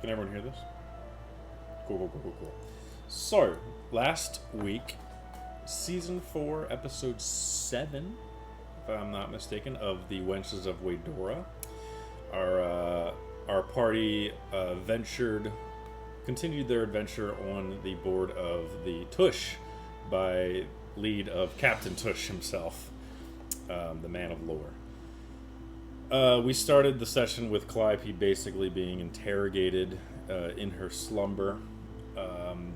Can everyone hear this? Cool. So, last week, Season 4, Episode 7, if I'm not mistaken, of the Wenches of Waydora. Our party continued their adventure on the board of the Tush by lead of Captain Tush himself, the man of lore. We started the session with Calliope basically being interrogated in her slumber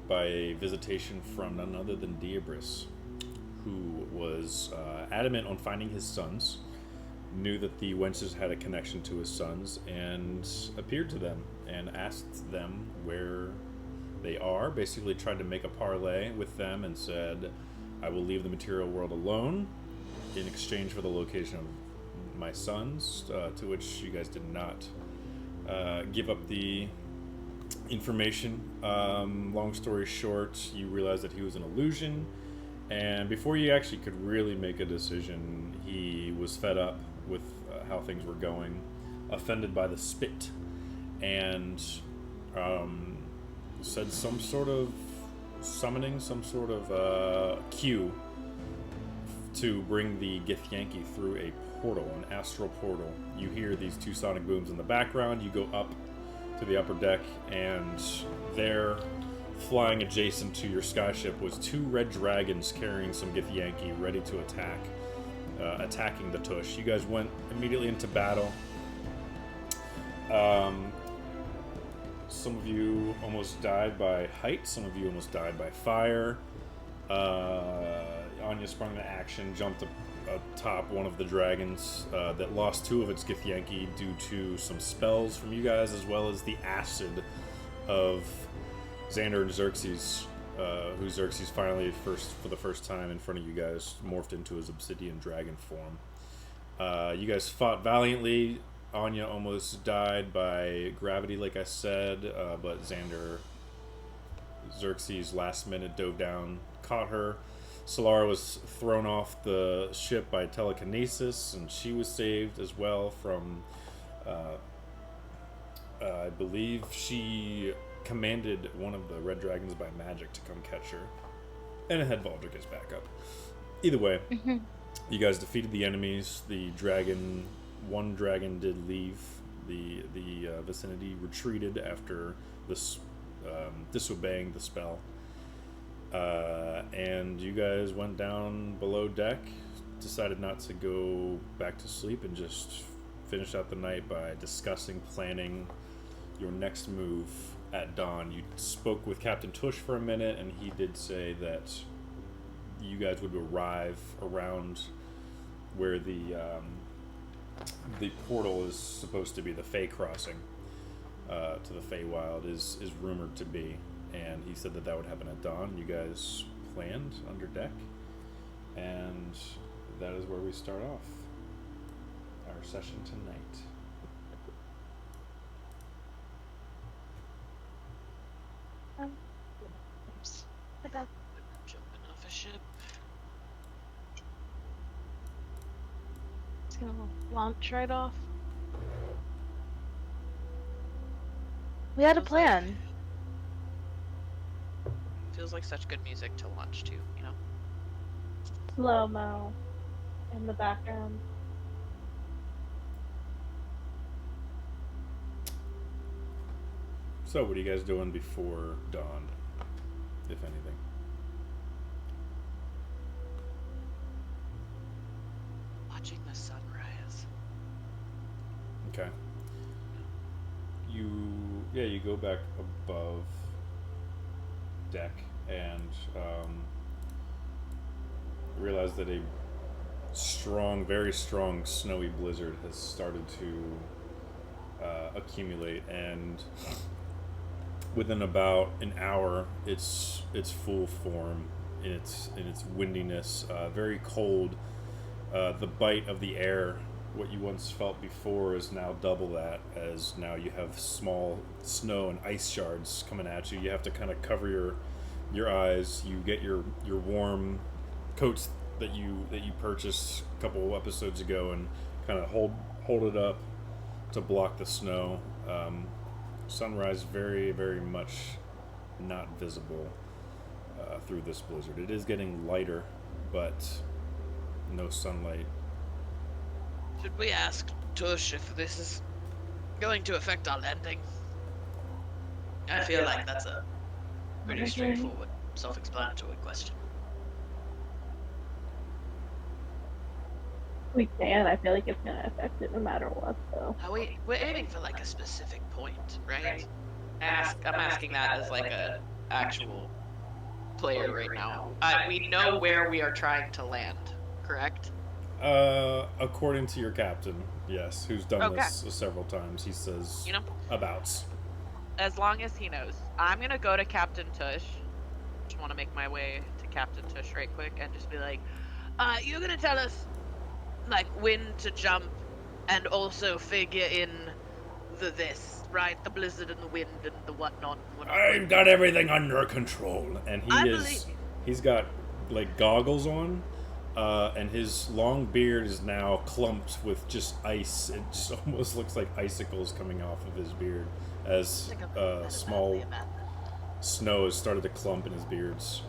by a visitation from none other than Diabris, who was adamant on finding his sons, knew that the Wenches had a connection to his sons, and appeared to them and asked them where they are, basically tried to make a parlay with them and said, I will leave the material world alone in exchange for the location of my sons, to which you guys did not give up the information. Long story short, you realized that he was an illusion, and before you actually could really make a decision, he was fed up with how things were going, offended by the spit, and said some sort of summoning, some sort of cue to bring the Githyanki through a portal, an astral portal. You hear these two sonic booms in the background. You go up to the upper deck, and there, flying adjacent to your skyship, was two red dragons carrying some Githyanki ready to attack, attacking the Tush. You guys went immediately into battle. Some of you almost died by height, some of you almost died by fire. Anya sprung to action, jumped atop one of the dragons that lost two of its Githyanki due to some spells from you guys, as well as the acid of Xander and Xerxes, who Xerxes finally, for the first time in front of you guys, morphed into his obsidian dragon form. You guys fought valiantly. Anya almost died by gravity, like I said, but Xerxes last minute dove down, caught her. Solara was thrown off the ship by telekinesis, and she was saved as well from, I believe she commanded one of the red dragons by magic to come catch her, and it had Valdricus back up. Either way, you guys defeated the enemies. One dragon did leave the vicinity, retreated after this disobeying the spell. And you guys went down below deck, decided not to go back to sleep, and just finished out the night by discussing planning your next move at dawn. You spoke with Captain Tush for a minute, and he did say that you guys would arrive around where the portal is supposed to be, the Fey Crossing to the Feywild is rumored to be. And he said that would happen at dawn. You guys planned under deck, and that is where we start off our session tonight. Oops. Jumping off a ship. It's gonna launch right off. We had a plan. Feels like such good music to launch to, you know? Slow-mo in the background. So, what are you guys doing before dawn, if anything? Watching the sunrise. Okay. You go back above deck and realize that a very strong snowy blizzard has started to accumulate, and within about an hour it's full form in its windiness, very cold. The bite of the air, what you once felt before, is now double that, as now you have small snow and ice shards coming at you. You have to kind of cover your eyes. You get your warm coats that you purchased a couple episodes ago and kind of hold it up to block the snow. Sunrise very, very much not visible through this blizzard. It is getting lighter, but no sunlight. Should we ask Tush if this is going to affect our landing? I feel like that's a pretty straightforward, self-explanatory question. We can. I feel like it's gonna affect it no matter what, though. We're aiming for like a specific point, right? I'm asking that as like a actual player right now. We know where we are trying to land, correct? According to your captain, yes, who's done Okay. this several times, he says abouts. As long as he knows. I'm gonna go to Captain Tush. Just want to make my way to Captain Tush right quick and just be like, you're gonna tell us, like, when to jump and also figure in this, right? The blizzard and the wind and the whatnot. I've got everything under control. And he's got, like, goggles on. And his long beard is now clumped with just ice. It just almost looks like icicles coming off of his beard as small snow has started to clump in his beards.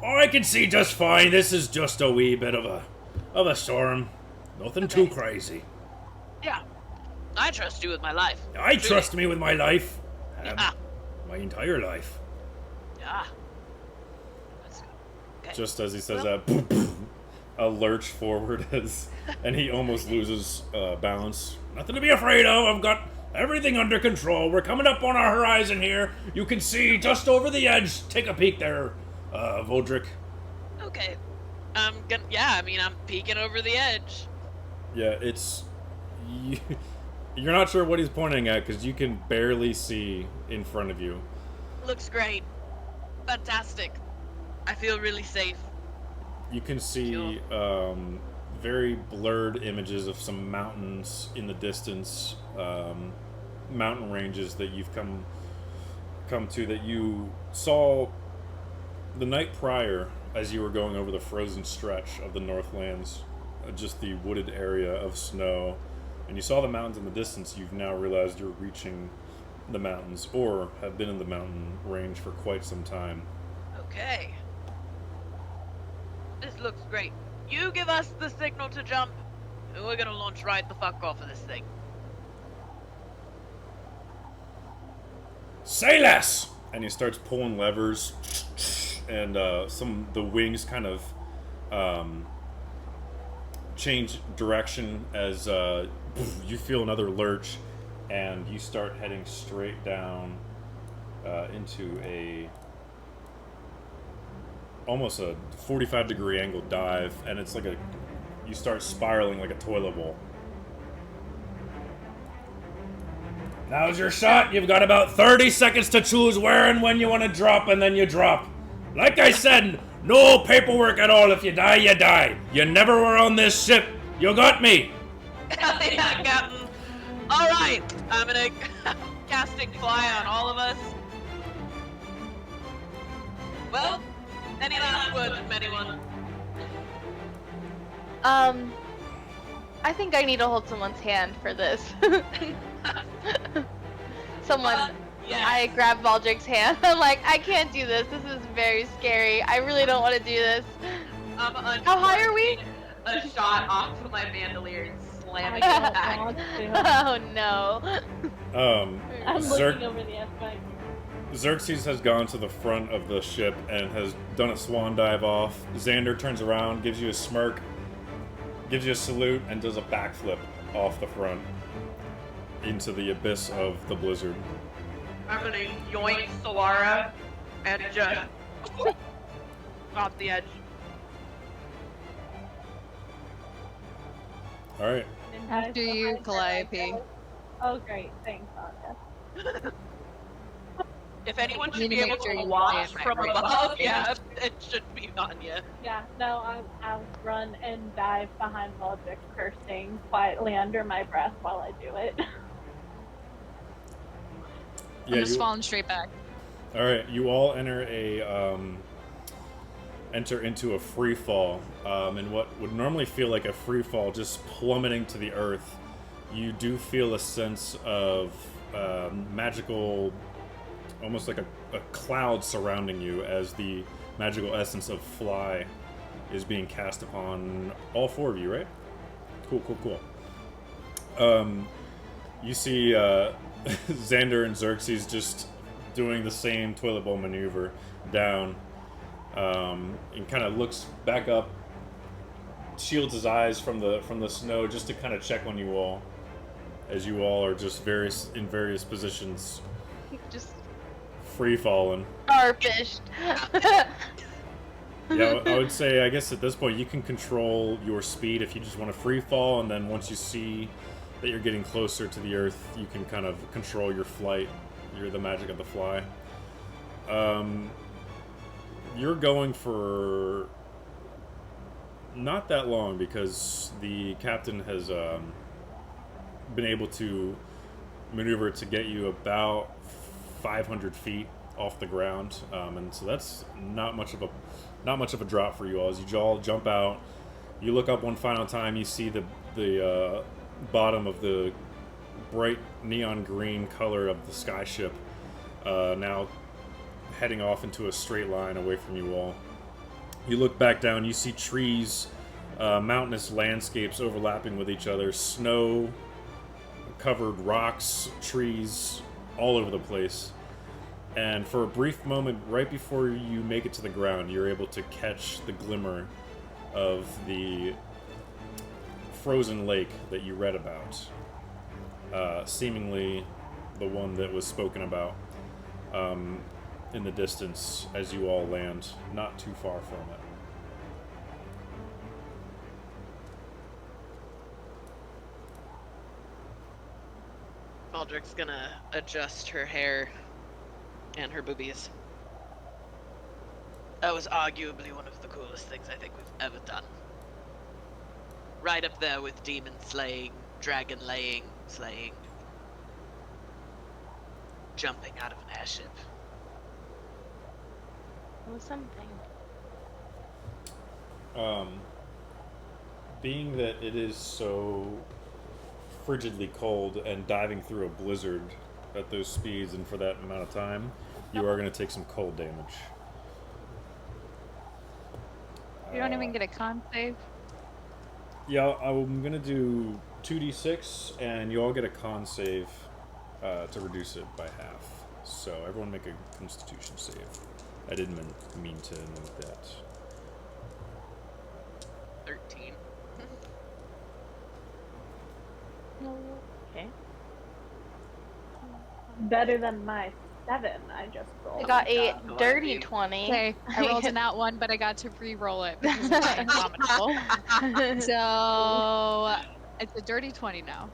Oh, I can see just fine. This is just a wee bit of a storm. Nothing too crazy. Yeah. I trust you with my life. I trust me with my life. My entire life. Yeah. That's good. Okay. Just as he says that, a lurch forward and he almost loses balance. Nothing to be afraid of. I've got everything under control. We're coming up on our horizon here. You can see just over the edge. Take a peek there, Vodrick. Okay. I'm peeking over the edge. Yeah, you're not sure what he's pointing at because you can barely see in front of you. Looks great. Fantastic. I feel really safe. You can see very blurred images of some mountains in the distance, mountain ranges that you've come to that you saw the night prior as you were going over the frozen stretch of the Northlands, just the wooded area of snow, and you saw the mountains in the distance. You've now realized you're reaching the mountains, or have been in the mountain range for quite some time. Okay. This looks great. You give us the signal to jump, and we're gonna launch right the fuck off of this thing. Say less! And he starts pulling levers, and the wings kind of change direction as you feel another lurch, and you start heading straight down into almost a 45-degree angle dive, and it's like you start spiraling like a toilet bowl. Now's your shot. You've got about 30 seconds to choose where and when you want to drop, and then you drop. Like I said, no paperwork at all. If you die, you die. You never were on this ship. You got me. Yeah, Captain. All right, I'm gonna casting fly on all of us. Well, any last words from anyone? I think I need to hold someone's hand for this. Someone. Yes. I grab Baldrick's hand. I'm like, I can't do this. This is very scary. I really don't want to do this. How high are we? A shot off of my bandolier and slamming it I back. Oh no. I'm looking over the aspect. Xerxes has gone to the front of the ship and has done a swan dive off. Xander turns around, gives you a smirk, gives you a salute, and does a backflip off the front into the abyss of the blizzard. I'm gonna yoink Solara and just off the edge. Alright. After you, Calliope. Oh, great. Thanks, Anya. If anyone You should need be to able make sure to you watch stand from right above, there. yeah, it should be Anya. Yeah, no, I'll run and dive behind Baldrick, cursing quietly under my breath while I do it. Yeah, I'm just falling straight back. Alright, you all enter into a free fall, and what would normally feel like a free fall, just plummeting to the earth. You do feel a sense of magical, almost like a cloud surrounding you as the magical essence of fly is being cast upon all four of you, right? Cool. You see Xander and Xerxes just doing the same toilet bowl maneuver down, and kind of looks back up, shields his eyes from the snow just to kind of check on you all, as you all are just in various positions, Just free falling. starfished. Yeah, I would say, I guess at this point you can control your speed if you just want to free fall, and then once you see that you're getting closer to the earth, you can kind of control your flight. You're the magic of the fly. You're going for not that long because the captain has been able to maneuver to get you about 500 feet off the ground, and so that's not much of a drop for you all. As you all jump out, you look up one final time, you see the bottom of the bright neon green color of the skyship now heading off into a straight line away from you all. You look back down, you see trees, mountainous landscapes overlapping with each other, snow covered rocks, trees all over the place. And for a brief moment, right before you make it to the ground, you're able to catch the glimmer of the frozen lake that you read about. Seemingly the one that was spoken about in the distance as you all land, not too far from it. Baldric's gonna adjust her hair and her boobies. That was arguably one of the coolest things I think we've ever done. Right up there with demon slaying, dragon slaying, jumping out of an airship. It was something. Being that it is so frigidly cold and diving through a blizzard at those speeds and for that amount of time, you are going to take some cold damage. You don't even get a con save? Yeah, I'm going to do 2d6, and you all get a con save to reduce it by half. So everyone make a constitution save. I didn't mean to note that. 13. Okay. Better than my 7 I just rolled. I got a God, dirty you. 20. Okay, I rolled an out one, but I got to re-roll it because it's abominable. So it's a dirty 20 now.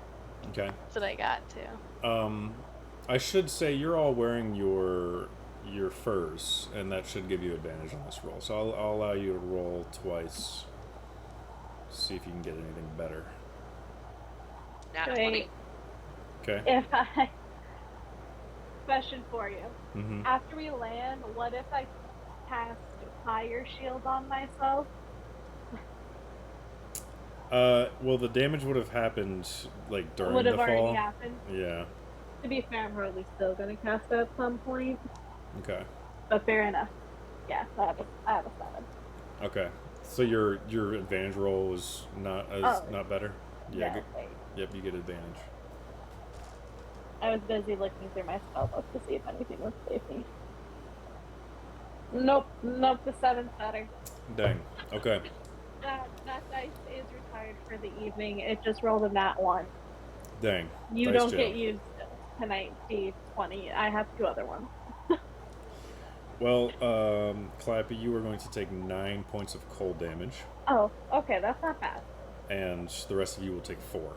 Okay. That's what I got too. I should say you're all wearing your furs, and that should give you advantage on this roll. So I'll allow you to roll twice. See if you can get anything better. Nat Wait. 20. Okay. If I... Question for you. Mm-hmm. After we land, what if I cast fire shield on myself? Well, the damage would have happened like during Would the have fall. already happened. Yeah. To be fair, I'm probably still going to cast it at some point. Okay. But fair enough. Yeah, I have a 7. Okay. So your advantage roll was not not better. Yeah. No, wait. Yep. You get advantage. I was busy looking through my spellbook to see if anything would save me. Nope, the 7's better. Dang. Okay. That dice is retired for the evening. It just rolled a nat 1. Dang. You Dice don't jail. get used tonight, D20. I have 2 other ones. Well, Clappy, you are going to take 9 points of cold damage, Oh, okay, that's not bad. and the rest of you will take 4.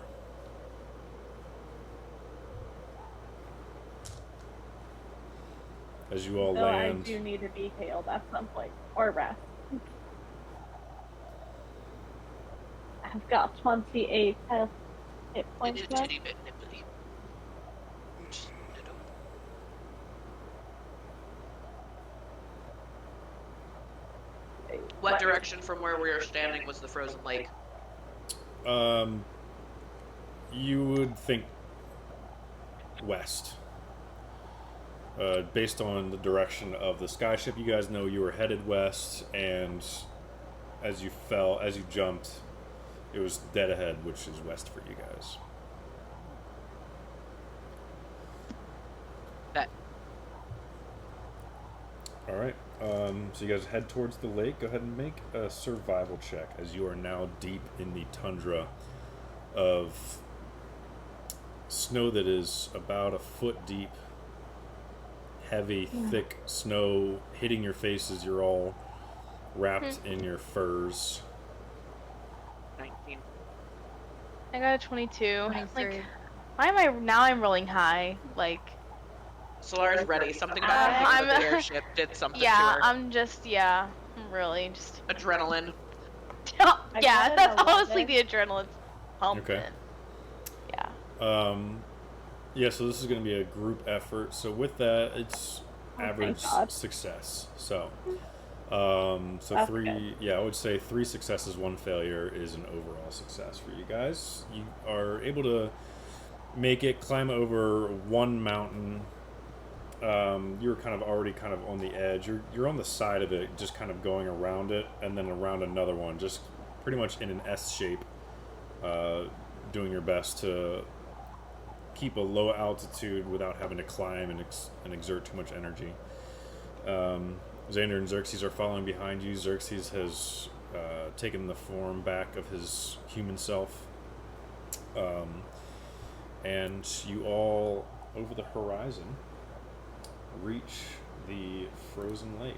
As you all So land. I do need to be healed at some point. Or rest. I've got 28 health hit points left. What direction from where we are standing was the frozen lake? You would think west. Based on the direction of the skyship, you guys know you were headed west, and as you jumped, it was dead ahead, which is west for you guys. Bet. All right. So you guys head towards the lake. Go ahead and make a survival check, as you are now deep in the tundra of snow that is about a foot deep. Heavy, thick snow hitting your faces. You're all wrapped in your furs. 19. I got a 22. 23. Like, why am I now? I'm rolling high. Like, Solar's ready. Something about I'm- the airship did something yeah, to her. I'm really just. Adrenaline. yeah, got an that's 11. honestly the adrenaline pumping. Okay. Yeah. Yeah, so this is going to be a group effort. So with that, it's average thank God. success. So, That's three. good. Yeah, I would say 3 successes, 1 failure is an overall success for you guys. You are able to make it, climb over one mountain. You're already on the edge. You're on the side of it, just kind of going around it, and then around another one, just pretty much in an S shape, doing your best to keep a low altitude without having to climb and exert too much energy. Xander and Xerxes are following behind you. Xerxes has taken the form back of his human self. And you all, over the horizon, reach the frozen lake.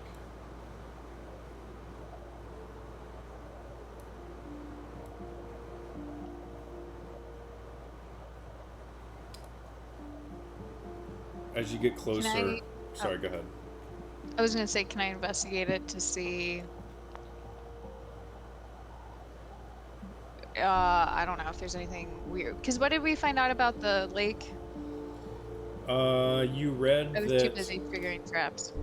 As you get closer... Sorry, go ahead. I was gonna say, can I investigate it to see? I don't know if there's anything weird. Because what did we find out about the lake? You read I was that... too busy figuring traps.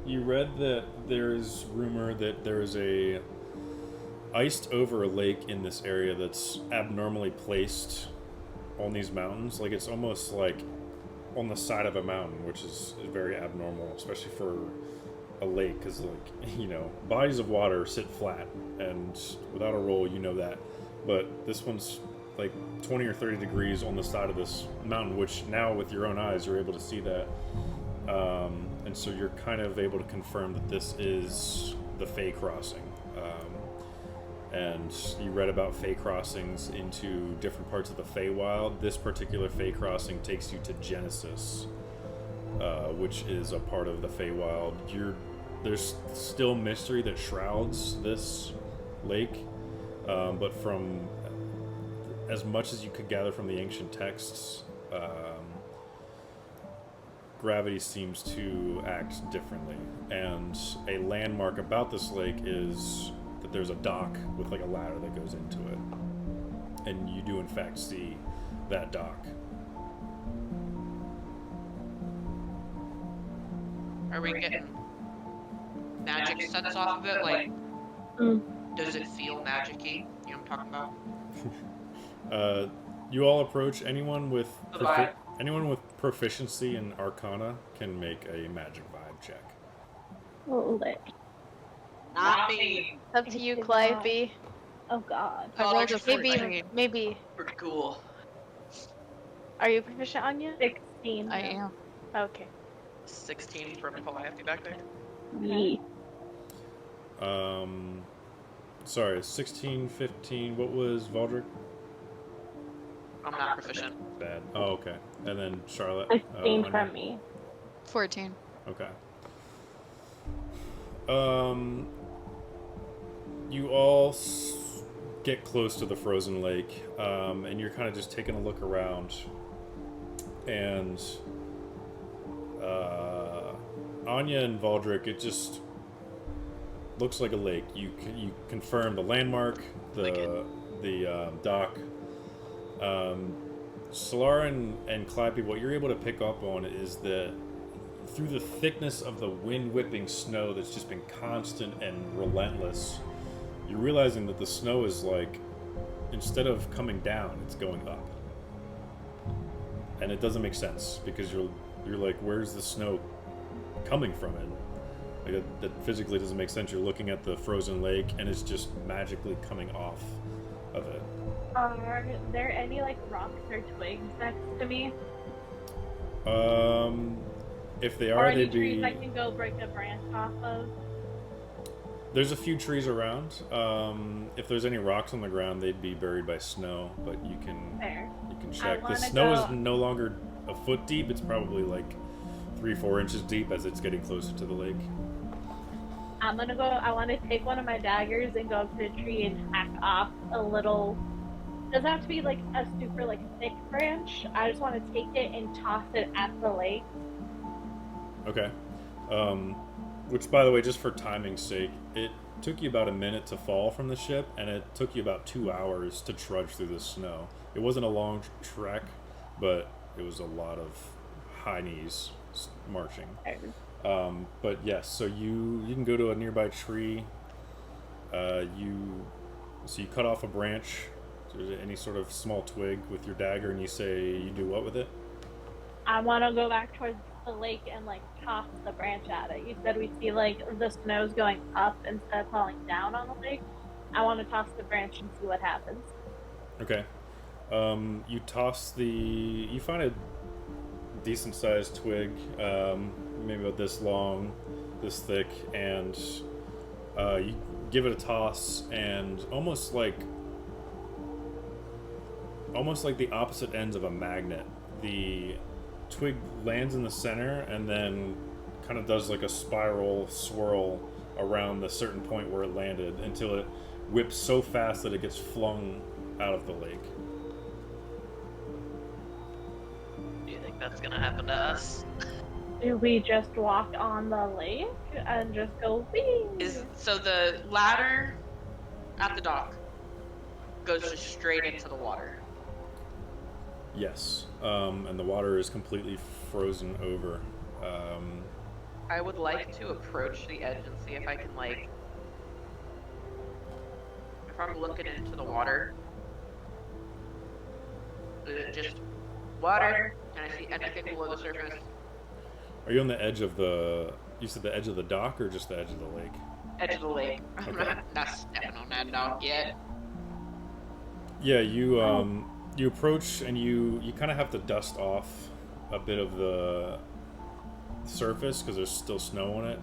You read that there's rumor that there is a iced over lake in this area that's abnormally placed on these mountains. Like, it's almost like on the side of a mountain, which is very abnormal, especially for a lake, because, like, you know, bodies of water sit flat, and without a roll, you know that. But this one's like 20 or 30 degrees on the side of this mountain, which now with your own eyes you're able to see that. And so you're kind of able to confirm that this is the Fey Crossing. And you read about Fey Crossings into different parts of the Feywild. This particular Fey Crossing takes you to Genesis, which is a part of the Feywild. There's still mystery that shrouds this lake, but from as much as you could gather from the ancient texts, gravity seems to act differently. And a landmark about this lake is that there's a dock with like a ladder that goes into it. And you do in fact see that dock. Are we getting magic sense off of it? Like, does it feel magic-y? You know what I'm talking about? You all approach. Anyone with Vibe. proficiency in Arcana can make a magic vibe check. Oh, lit. Not me. It's up to you, Clivey. Oh god. I rolled a Maybe, 14. maybe. Pretty cool. Are you proficient, Anya? 16. I am. Okay. 16 from Calliope back there. Yeet. Sorry, 16, 15. What was Valdrick? I'm not proficient. Bad. Oh, okay. And then Charlotte. 16 Anya? from me. 14. Okay. You all get close to the frozen lake, and you're kind of just taking a look around. And Anya and Valdrick, it just looks like a lake. You confirm the landmark, the dock. Solara and Clappy, what you're able to pick up on is that through the thickness of the wind-whipping snow that's just been constant and relentless, you're realizing that the snow is like, instead of coming down, it's going up. and it doesn't make sense because you're like, where's the snow coming from it? Like that physically doesn't make sense. You're looking at the frozen lake and it's just magically coming off of it. Are there any like rocks or twigs next to me? If they Or are, any they'd trees be. I can go break a branch off of? There's a few trees around. If there's any rocks on the ground, they'd be buried by snow. But you can Fair. check. The wanna snow is go- no longer a foot deep. It's probably like 3-4 inches deep as it's getting closer to the lake. I'm gonna go. I want to take one of my daggers and go up to the tree and hack off a little. Doesn't have to be like a super like thick branch. I just want to take it and toss it at the lake. Okay. Which, by the way, just for timing's sake, it took you about a minute to fall from the ship, and it took you about 2 hours to trudge through the snow. It wasn't a long trek, but it was a lot of high knees marching. But yes, so you can go to a nearby tree. You cut off a branch, any sort of small twig with your dagger, and you say you do what with it? I want to go back towards the lake and like toss the branch at it. You said we see like the snow's going up instead of falling down on the lake. I want to toss the branch and see what happens. Okay. You toss you find a decent sized twig, maybe about this long, this thick, and you give it a toss, and almost like the opposite ends of a magnet. The twig lands in the center and then kind of does like a spiral swirl around the certain point where it landed until it whips so fast that it gets flung out of the lake. Do you think that's gonna happen to us? Do we just walk on the lake and just go wee? So the ladder at the dock goes just straight into the water. Yes, and the water is completely frozen over. I would like to approach the edge and see if I can, like, if I'm looking into the water, is it just water? Can I see anything below the surface? Are you on the edge of you said the edge of the dock or just the edge of the lake? Edge of the lake. I'm Okay. not stepping on that dock yet. Yeah, you approach and you kind of have to dust off a bit of the surface because there's still snow on it.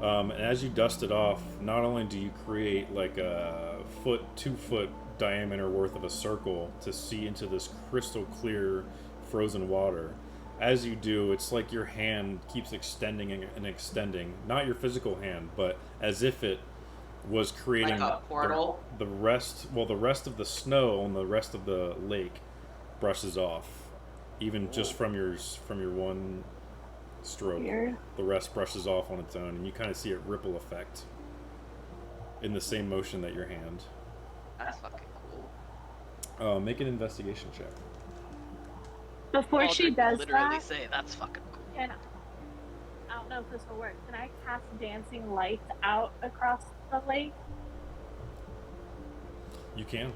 And as you dust it off, not only do you create like a 2-foot diameter worth of a circle to see into this crystal clear frozen water. As you do, it's like your hand keeps extending and extending. Not your physical hand, but as if it was creating Like a portal? the rest of the snow on the rest of the lake brushes off, even just from your one stroke. Weird. The rest brushes off on its own, and you kind of see it ripple effect in the same motion that your hand. That's fucking cool. Make an investigation check. Before she Aldrich does literally that, say that's fucking cool. can I don't know if this will work. Can I cast dancing lights out across the lake? You can.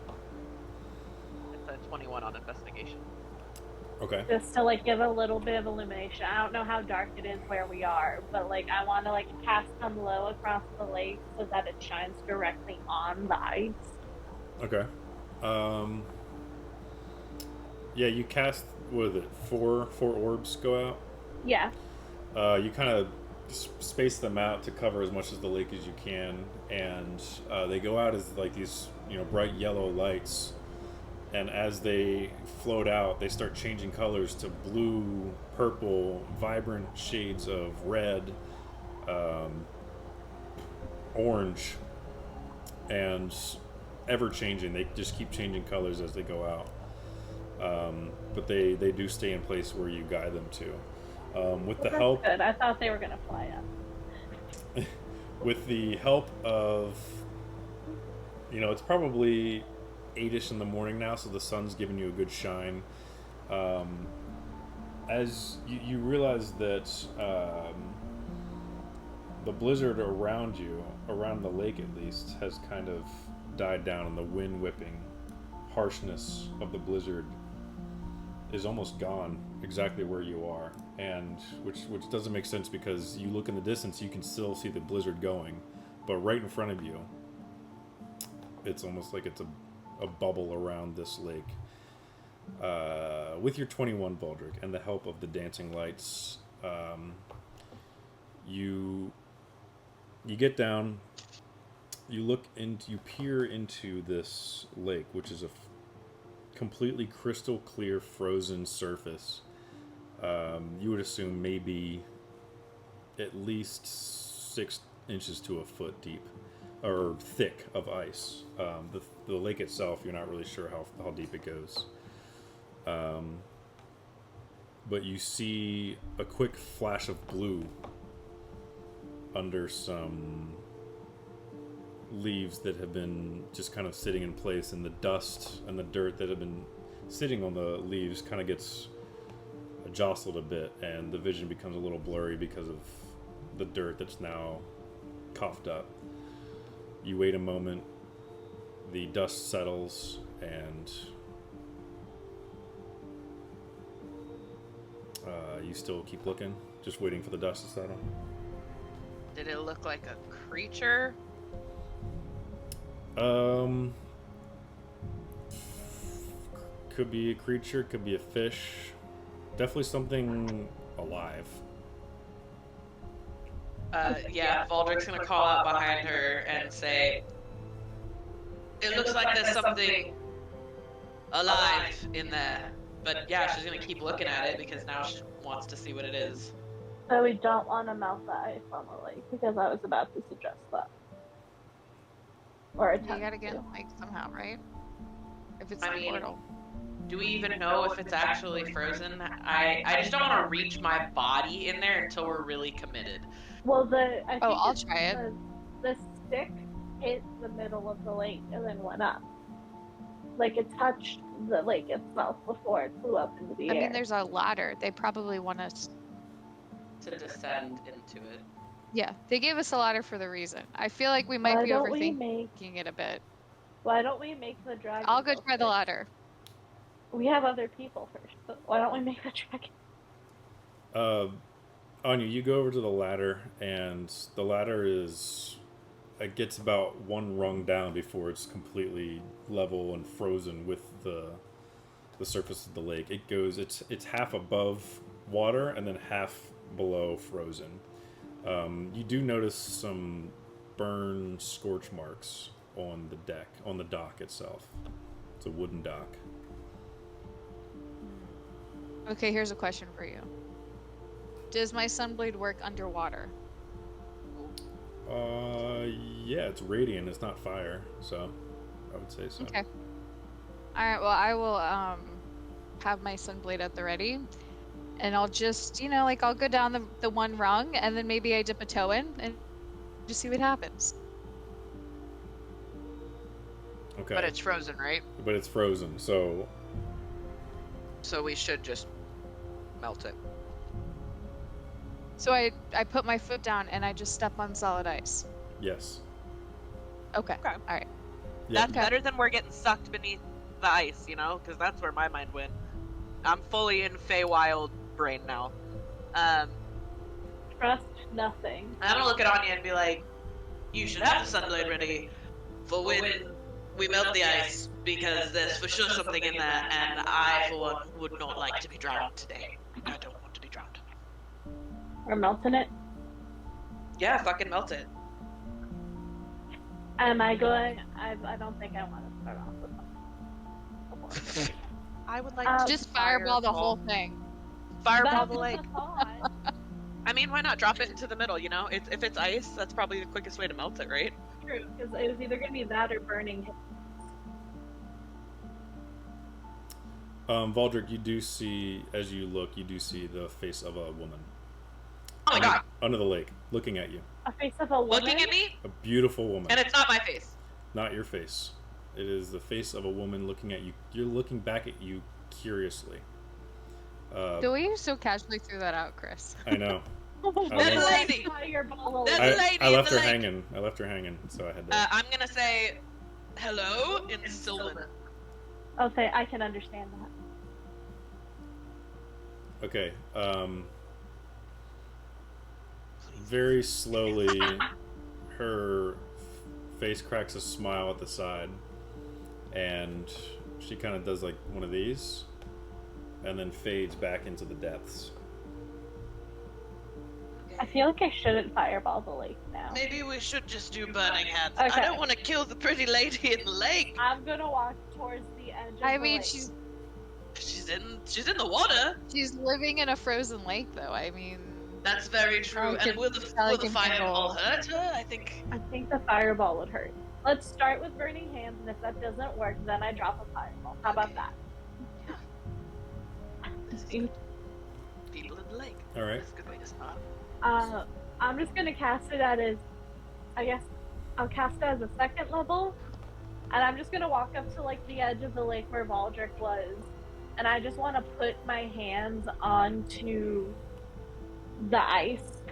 It's a 21 on investigation. Okay. Just to like give a little bit of illumination. I don't know how dark it is where we are, but like I want to like cast them low across the lake so that it shines directly on the ice. Okay. Yeah, you cast, what is it, four orbs go out? Yeah. You kind of space them out to cover as much of the lake as you can, and they go out as like these, bright yellow lights. And as they float out, they start changing colors to blue, purple, vibrant shades of red, orange, and ever changing. They just keep changing colors as they go out. But they do stay in place where you guide them to. With the That's help, good. I thought they were gonna fly up. with the help of, it's probably 8ish in the morning now, so the sun's giving you a good shine. As you realize that the blizzard around you, around the lake at least, has kind of died down, and the wind whipping harshness of the blizzard is almost gone exactly where you are, and which doesn't make sense because you look in the distance, you can still see the blizzard going, but right in front of you, it's almost like it's a bubble around this lake. With your 21 Baldric and the help of the dancing lights, you get down, you peer into this lake, which is a completely crystal clear frozen surface. You would assume maybe at least 6 inches to a foot deep or thick of ice. The lake itself, you're not really sure how deep it goes. But you see a quick flash of blue under some leaves that have been just kind of sitting in place, and the dust and the dirt that have been sitting on the leaves kind of gets jostled a bit, and the vision becomes a little blurry because of the dirt that's now coughed up. You wait a moment, the dust settles, and you still keep looking, just waiting for the dust to settle. Did it look like a creature? Could be a creature, could be a fish. Definitely something alive. Yeah, Valdric's gonna call out behind her and say, "It looks like there's something alive in there." But yeah, she's gonna keep looking at it because now she wants to see what it is. So we don't want to melt the ice on the lake, because I was about to suggest that. Or You attempt gotta get to. like somehow, right? If it's I a mean, portal. Do we even know if it's actually frozen? I just don't want to reach my body in there until we're really committed. Well, I think I'll try it. The stick hit the middle of the lake and then went up. Like it touched the lake itself before it flew up into the I air. mean, there's a ladder. They probably want us. To descend into it. Yeah, they gave us a ladder for the reason. I feel like we might Why be don't we overthinking it a bit. Why don't we make the dragon? I'll go try the first? ladder. We have other people first, but why don't we make the dragon? Anya, you go over to the ladder, and the ladder it gets about one rung down before it's completely level and frozen with the surface of the lake. It's half above water and then half below frozen. You do notice some burn scorch marks on the dock itself. It's a wooden dock. Okay, here's a question for you. Does my sunblade work underwater? Yeah, it's radiant, it's not fire, so I would say so. Okay. Alright, well, I will have my sunblade at the ready. And I'll just, I'll go down the one rung, and then maybe I dip a toe in and just see what happens. Okay. But it's frozen, right? But it's frozen, so we should just melt it. So I put my foot down and I just step on solid ice. yes. Okay. Okay. Alright. Yeah, That's better than we're getting sucked beneath the ice, because that's where my mind went. I'm fully in Feywild brain now. Trust nothing. I'm gonna look at Anya and be like, "You should have the sunblade ready for when we melt the ice, because there's for sure something in there, and I, for one, would not like to be drowned today. I don't want to be drowned." We're melting it. Yeah, fucking melt it. Am I going? I don't think I want to start off with that. I would like to Just fireball the whole thing. Fireball That's the lake. the thought. I mean, why not drop it into the middle? If it's ice, that's probably the quickest way to melt it, right? True, because it was either going to be that or burning. Valdric, you do see, as you look, you do see the face of a woman. Oh my god. Under the lake, looking at you. A face of a woman. Looking at me, A beautiful woman. and it's not my face. Not your face. It is the face of a woman looking at you. You're looking back at you curiously. The way you so casually threw that out, Chris. I know. There's a lady. Fireball. There's I, a lady I in left the her lake. hanging. I left her hanging, so I had to. I'm gonna say hello in Sylvan. I'll say I can understand Okay. Very slowly, her face cracks a smile at the side, and she kind of does like one of these, and then fades back into the depths. I feel like I shouldn't fireball the lake now. Maybe we should just do burning hands. Okay. I don't want to kill the pretty lady in the lake. I'm gonna walk towards the edge of I the mean, lake. She's in the water. she's living in a frozen lake, though. I mean, That's very true. And will the fireball hurt her? I think the fireball would hurt. Let's start with burning hands, and if that doesn't work, then I drop a fireball. How about that? people in the lake. All right. That's a good way to start. I'm just gonna cast it as, I guess, I'll cast it as a second level, and I'm just gonna walk up to like the edge of the lake where Valdrick was, and I just want to put my hands onto the ice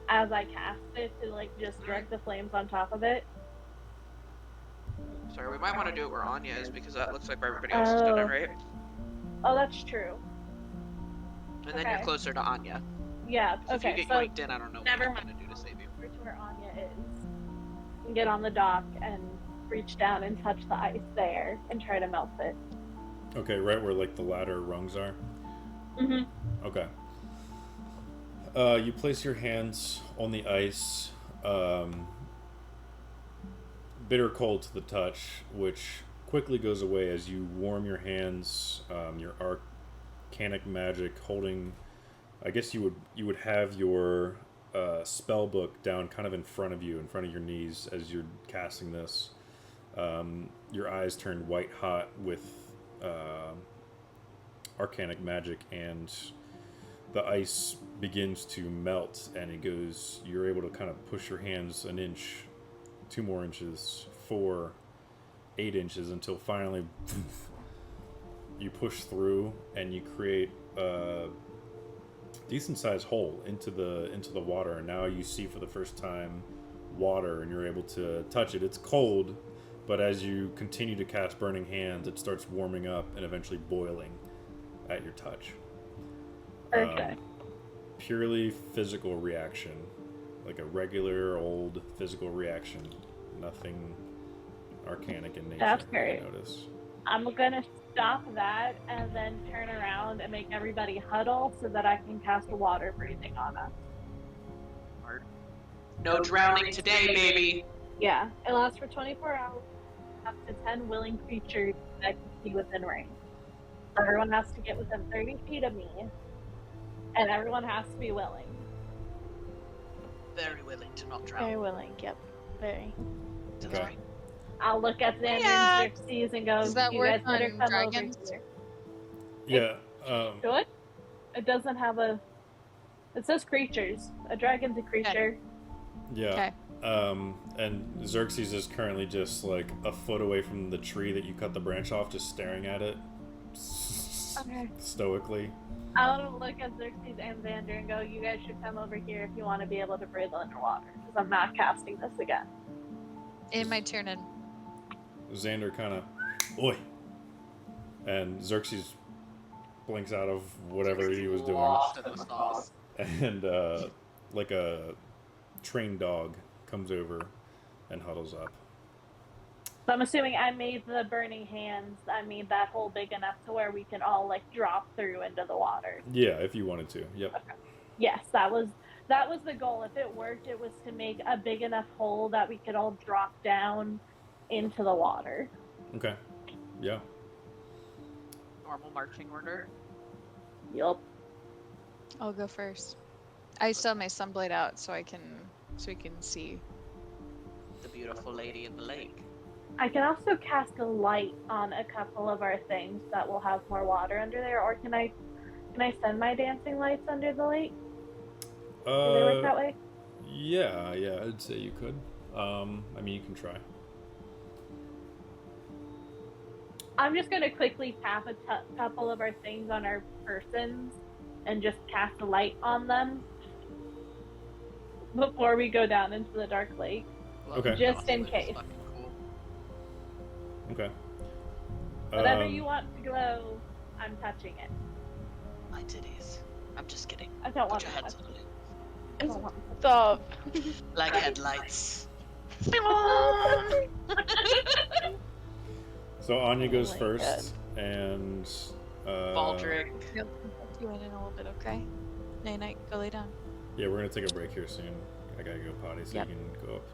as I cast it to like just direct the flames on top of it. Sorry, we might want to do it where Anya is because that looks like where everybody else is doing it, right? Oh, that's true. And then you're closer to Anya. Yeah. So Okay. if you get So yoinked in, I don't know what I'm gonna do to save you. over to where Anya is, and get on the dock and reach down and touch the ice there and try to melt it. Okay, right where like the ladder rungs are. Mhm. Okay. You place your hands on the ice. Bitter cold to the touch, which quickly goes away as you warm your hands. Your arcanic magic holding. I guess you would have your spell book down kind of in front of you, in front of your knees as you're casting this. Your eyes turn white hot with arcanic magic, and the ice begins to melt, and you're able to kind of push your hands an inch, 2 more inches, 4, 8 inches, until finally you push through and you create a decent sized hole into the water, and now you see for the first time water, and you're able to touch it. It's cold, but as you continue to cast burning hands, it starts warming up and eventually boiling at your touch. Okay. Purely physical reaction, like a regular old physical reaction. Nothing arcanic in nature. That's I great. notice. I'm gonna stop that and then turn around and make everybody huddle so that I can cast water breathing on us. No drowning today, baby. Yeah, it lasts for 24 hours. Up to 10 willing creatures that can see within range. Everyone has to get within 30 feet of me, and everyone has to be willing. Very willing to not drown. Very willing. Yep. Very. That's Okay. right. I'll look at Xander Yeah. and Xerxes and go, Does that you work guys better on come dragons? over here. Yeah. Good? It doesn't have a... It says creatures. A dragon's a creature. Yeah. Okay. And Xerxes is currently just like a foot away from the tree that you cut the branch off, just staring at it Okay. stoically. I'll look at Xerxes and Xander and go, you guys should come over here if you want to be able to breathe underwater, because I'm not casting this again. In my turn in. Xander kind of, oi, and Xerxes blinks out of whatever he was doing, Lost in the sauce. and like a trained dog comes over and huddles up. So I'm assuming I made the burning hands, I made that hole big enough to where we can all like drop through into the water. Yeah, if you wanted to. Yep. Okay. Yes, that was the goal. If it worked, it was to make a big enough hole that we could all drop down into the water. Okay. Yeah. Normal marching order. Yup. I'll go first. I still have my sunblade out so we can see. The beautiful lady in the lake. I can also cast a light on a couple of our things that will have more water under there, or can I send my dancing lights under the lake? Do they work that way? Yeah, I'd say you could. I mean, you can try. I'm just gonna quickly tap a couple of our things on our persons and just cast a light on them before we go down into the dark lake. Okay. Just in That's case. fucking cool. Okay. Whatever you want to glow. I'm touching it. My titties. I'm just kidding. I don't Put want your to hands touch on it. it. I don't want to Stop. Like headlights. So Anya goes my first, and Baldric. Yep. You in a little bit, okay? Night night. Go lay down. yeah, we're gonna take a break here soon. I gotta go potty, so Yep. you can go up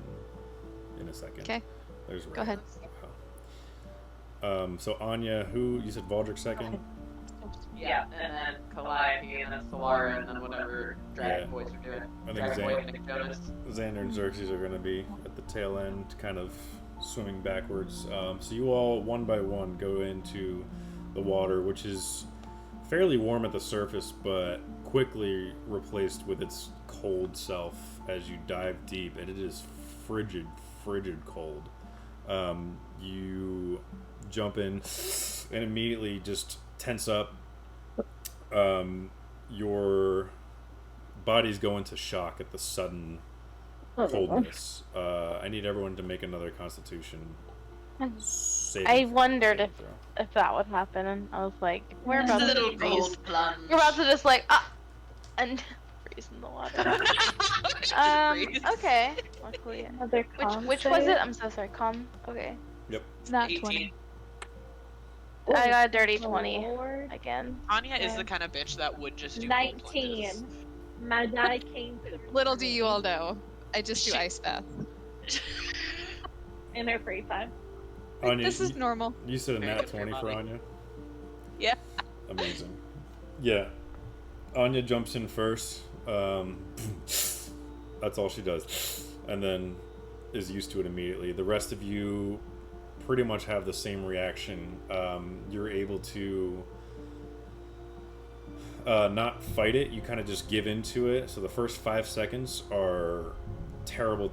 in a second. Okay. There's Go ahead. So Anya, who you said Valdric second? Yeah, and then Calliope, and then Solara, and then whatever Dragon Yeah. Boys are doing. I think Dragon Boy and Nick Jonas. Xander and Xerxes are gonna be at the tail end, kind of swimming backwards. So you all, one by one, go into the water, which is fairly warm at the surface, but quickly replaced with its cold self as you dive deep, and it is frigid cold. You jump in and immediately just tense up. Your bodies go into shock at the sudden coldness. I need everyone to make another Constitution saving I wondered saving throw. if that would happen, and I was like, we're Just about a to little freeze. cold plunge. We're about to just like and freeze in the water. Freeze. Okay. Luckily, Another con which was save. it? I'm so sorry. Con. Okay. It's not 18. 20. I got a dirty Oh, 20 Lord. again. Anya is Yeah. the kind of bitch that would just do 19. cold plunges. My die came through. Little do you all know, I just do Shit. ice bath. In her free time. Anya, This is normal. you said a Very nat good for 20 your for body. Anya? Yeah. Amazing. Yeah. Anya jumps in first. That's all she does. And then is used to it immediately. The rest of you pretty much have the same reaction. You're able to not fight it. You kind of just give into it. So the first 5 seconds are terrible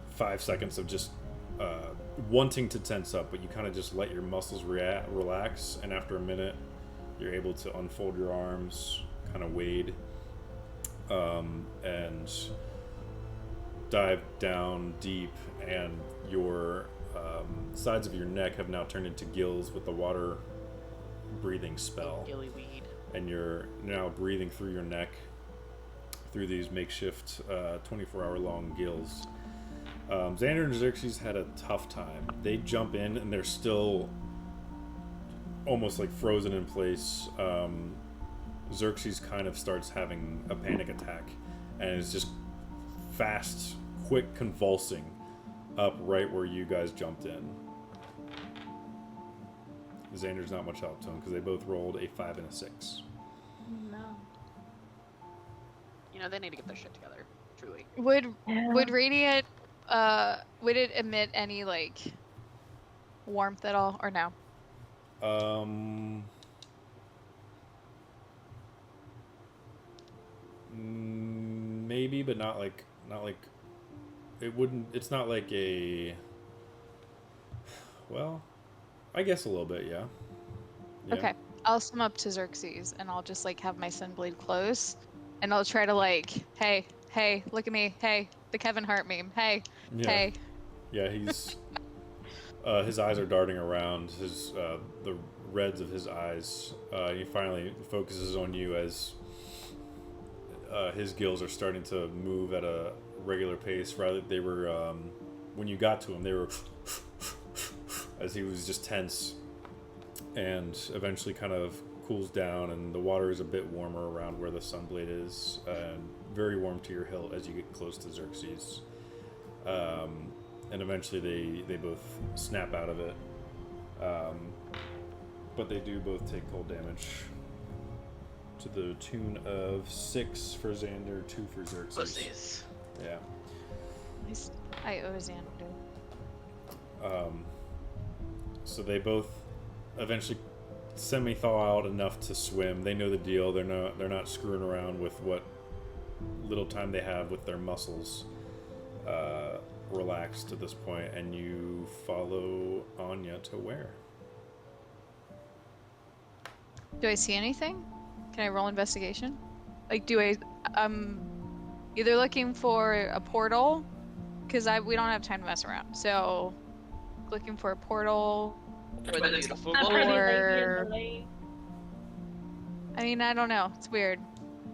5 seconds of just wanting to tense up, but you kind of just let your muscles relax, and after a minute you're able to unfold your arms, kind of wade, and dive down deep, and your sides of your neck have now turned into gills with the water breathing spell, Gillyweed. and you're now breathing through your neck through these makeshift 24-hour long gills. Xander and Xerxes had a tough time. They jump in and they're still almost like frozen in place. Xerxes kind of starts having a panic attack and is just fast, quick convulsing up right where you guys jumped in. Xander's not much help to him because they both rolled a 5 and a 6. No. You know, they need to get their shit together. Truly. Would radiant would it emit any like warmth at all or no? Maybe, but not like it wouldn't. It's not like a. Well, I guess a little bit, yeah. Okay. I'll swim up to Xerxes and I'll just like have my sunblade close and I'll try to like, hey, look at me, hey, the Kevin Hart meme, hey, Yeah. hey. Yeah, he's his eyes are darting around. His the reds of his eyes. He finally focuses on you as his gills are starting to move at a regular pace. Rather, they were when you got to him, they were as he was just tense, and eventually kind of cools down, and the water is a bit warmer around where the sunblade is, and very warm to your hilt as you get close to Xerxes. And eventually they both snap out of it. But they do both take cold damage to the tune of 6 for Xander, 2 for Xerxes. Pussies. Yeah. At least I owe Xander. So they both eventually semi-thaw out enough to swim. They know the deal. They're not screwing around with what little time they have with their muscles relaxed at this point, and you follow Anya to where? Do I see anything? Can I roll investigation? Like, I'm either looking for a portal, because we don't have time to mess around. So, looking for a portal, Or the beautiful I'm pretty boy. lazy Or- in the lake. I mean, I don't know. It's weird.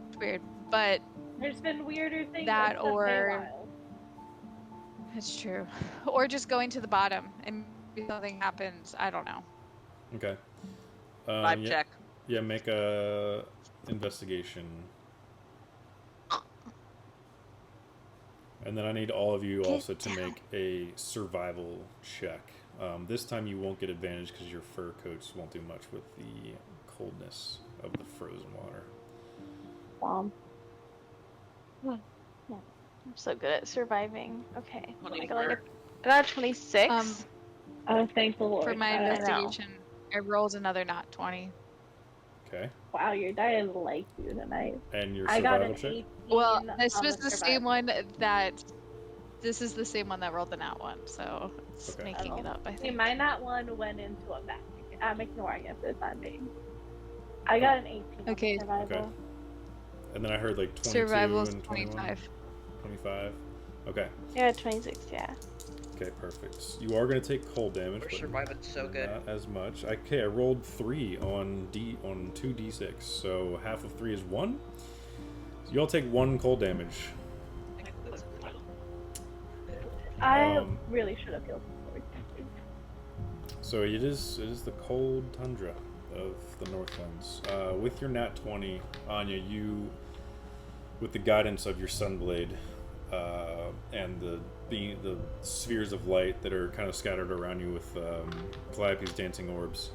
It's weird. But There's been weirder things. That except or- Feywild. it's true. Or just going to the bottom and maybe something happens. I don't know. Okay. Vibe yeah, check. Yeah, make a investigation. And then I need all of you also to make a survival check. This time you won't get advantage because your fur coats won't do much with the coldness of the frozen water. I'm so good at surviving. Okay. I 24. got 26. Oh, thank the Lord. For my I know. investigation, I rolled another not 20. Okay. Wow, your die is like you tonight. And your I got survival an check? 18. Well, this on was the same survival. one that. This is the same one that rolled the nat one, so it's Okay. making it up, I See, think. my nat one went into a back. I'm ignoring it for the time being. I got an 18 Okay. on survival. Okay. And then I heard like 22 Survival's and 21. 25. 25. Okay. Yeah, 26, yeah. Okay, perfect. You are going to take cold damage, We're but surviving so good. not as much. Okay, I rolled 3 on 2d6, so half of 3 is 1. So you all take 1 cold damage. I really should have killed before. So it is the cold tundra of the Northlands. With your nat 20, Anya, you, with the guidance of your Sunblade and the spheres of light that are kind of scattered around you with Calliope's dancing orbs,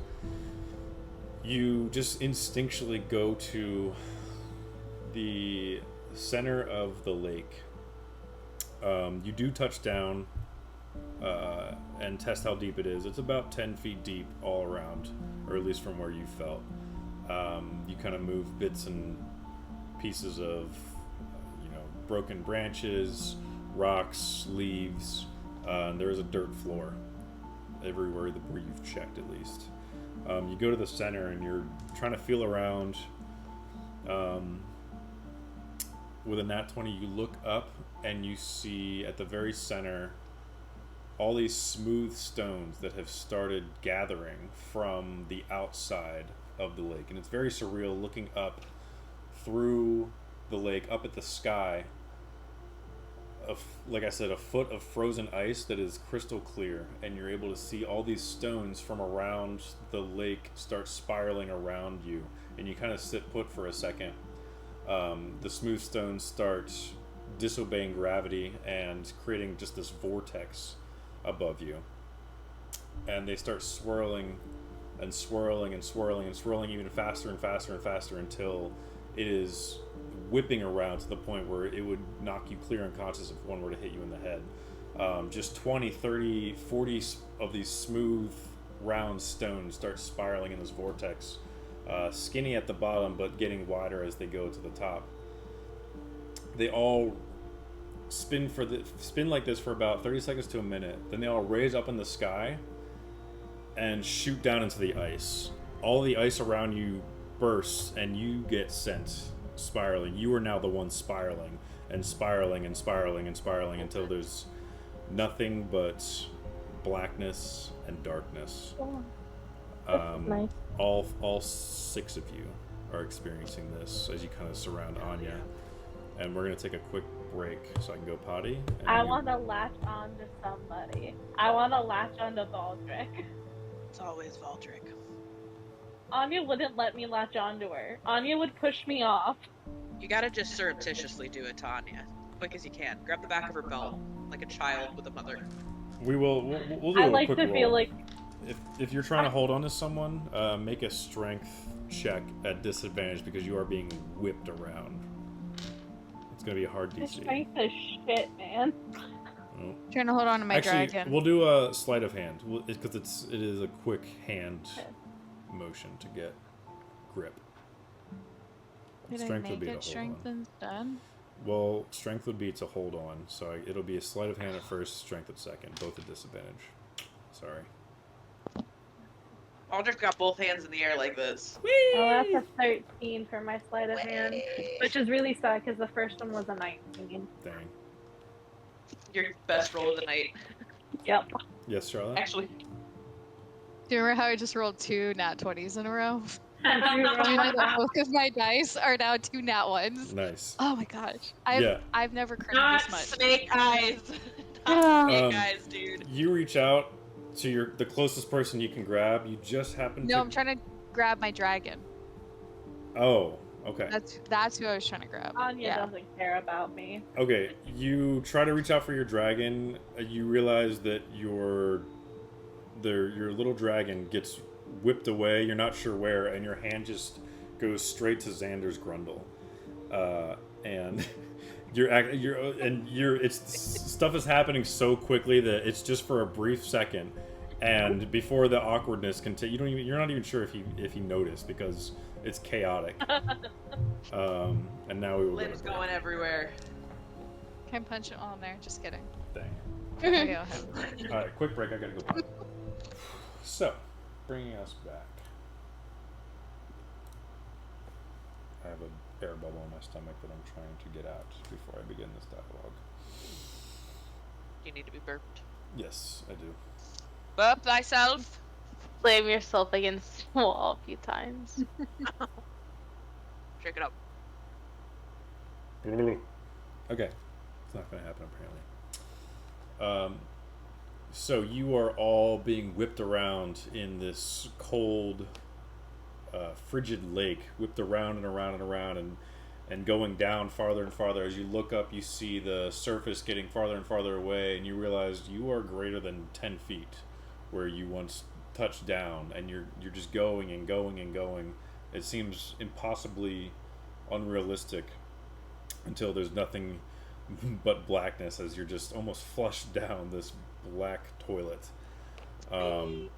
you just instinctually go to the center of the lake. You do touch down and test how deep it is. It's about 10 feet deep all around, or at least from where you felt. You kind of move bits and pieces of, broken branches, rocks, leaves. There is a dirt floor everywhere where you've checked, at least. You go to the center and you're trying to feel around. With a nat 20, you look up and you see at the very center all these smooth stones that have started gathering from the outside of the lake. And it's very surreal looking up through the lake, up at the sky. Like I said, a foot of frozen ice that is crystal clear, and you're able to see all these stones from around the lake start spiraling around you, and you kind of sit put for a second. The smooth stones start disobeying gravity and creating just this vortex above you, and they start swirling and swirling and swirling and swirling even faster and faster and faster until it is whipping around to the point where it would knock you clear unconscious if one were to hit you in the head. Just 20, 30, 40 of these smooth round stones start spiraling in this vortex, skinny at the bottom but getting wider as they go to the top. They all spin like this for about 30 seconds to a minute. Then they all raise up in the sky and shoot down into the ice. All the ice around you bursts and you get sent spiraling. You are now the one spiraling and spiraling and spiraling and spiraling until there's nothing but blackness and darkness. Nice. All 6 of you are experiencing this as you kind of surround Anya. And we're going to take a quick break so I can go potty. I want to latch on to somebody. I want to latch on to Baldric. It's always Valdric. Anya wouldn't let me latch onto her. Anya would push me off. You gotta just surreptitiously do it, Tanya. Quick as you can. Grab the back of her belt, like a child with a mother. We'll do I a like quick to roll. feel like If you're trying to hold on to someone, make a strength check at disadvantage because you are being whipped around. It's gonna be a hard this DC. strength is shit, man. Oh. Trying to hold on to my Actually, dragon. we'll do a sleight of hand because it is a quick hand motion to get grip. Did Strength I would make be to it hold strength on. instead? Well, strength would be to hold on, so it'll be a sleight of hand at first, strength at second, both at disadvantage. Sorry. Valdric got both hands in the air like this. Oh, that's a 13 for my sleight of hand, which is really sad because the first one was a 19. Dang. Your best roll of the night. Yep. Yes, Charlotte? Actually, Do you remember how I just rolled 2 nat 20s in a row? Do you Do you know remember? that both of my dice are now 2 nat 1s? Nice. Oh my gosh. Yeah. I've never critted Not this much. snake eyes. Yeah. Not snake Um, eyes, dude. You reach out to the closest person you can grab. You just happen to. No, I'm trying to grab my dragon. Oh, okay. That's who I was trying to grab. Anya Yeah. doesn't care about me. Okay, you try to reach out for your dragon. You realize that your little dragon gets whipped away. You're not sure where, and your hand just goes straight to Xander's grundle, and stuff is happening so quickly that it's just for a brief second, and before the awkwardness can take, you're not even sure if he noticed because it's chaotic. And now we will Limbs go to going everywhere. Can I punch it on there? Just kidding. Dang. There we go. All right, quick break. I gotta go potty. So, bringing us back. I have an air bubble in my stomach that I'm trying to get out before I begin this dialogue. You need to be burped. Yes, I do. Burp thyself. Slam yourself against the wall a few times. Check it out. Okay, it's not going to happen apparently. So you are all being whipped around in this cold, frigid lake, whipped around and around and around, and going down farther and farther. As you look up, you see the surface getting farther and farther away, and you realize you are greater than 10 feet where you once touched down, and you're just going and going and going. It seems impossibly unrealistic until there's nothing but blackness as you're just almost flushed down this black toilet. And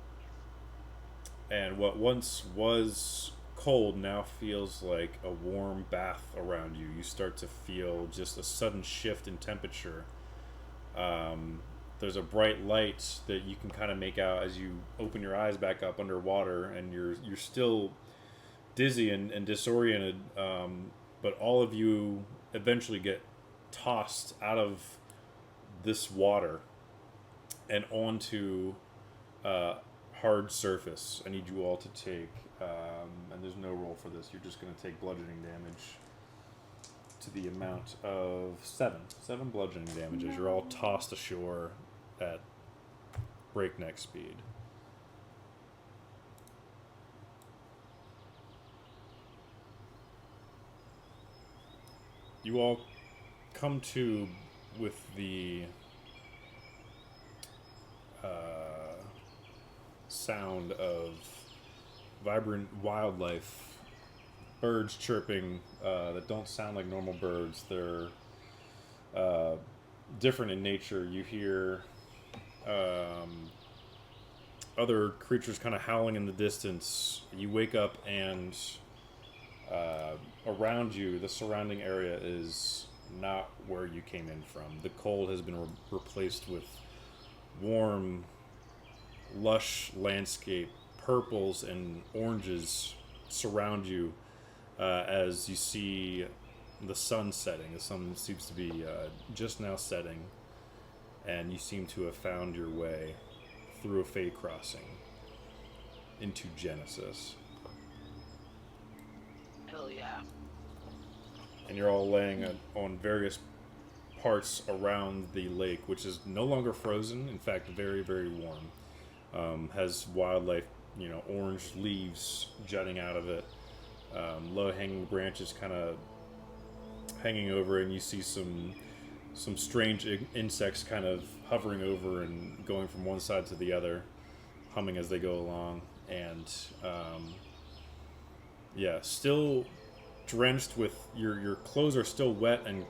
what once was cold now feels like a warm bath around you. You start to feel just a sudden shift in temperature. There's a bright light that you can kind of make out as you open your eyes back up underwater, and you're still dizzy and disoriented, but all of you eventually get tossed out of this water and onto hard surface. I need you all to take, and there's no roll for this, you're just going to take bludgeoning damage to the amount of 7 bludgeoning damage as you're all tossed ashore at breakneck speed. You all come to with the sound of vibrant wildlife, birds chirping that don't sound like normal birds. They're different in nature. You hear other creatures kind of howling in the distance. You wake up and around you, the surrounding area is not where you came in from. The cold has been replaced with warm, lush landscape. Purples and oranges surround you as you see the sun setting. The sun seems to be just now setting, and you seem to have found your way through a Fey Crossing into Genesis. Hell yeah. And you're all laying on various parts around the lake, which is no longer frozen. In fact, very, very warm. Has wildlife, orange leaves jutting out of it. Low-hanging branches kind of hanging over, and you see some strange insects kind of hovering over and going from one side to the other, humming as they go along. And still drenched with your clothes are still wet and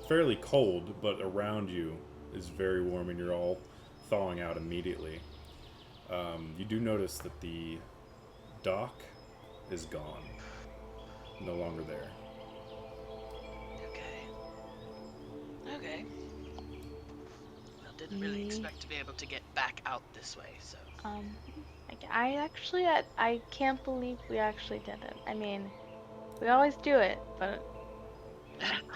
fairly cold, but around you is very warm, and you're all thawing out immediately. You do notice that the dock is gone, no longer there. Okay. Well, didn't really expect to be able to get back out this way, so. I can't believe we actually did it. I mean, we always do it, but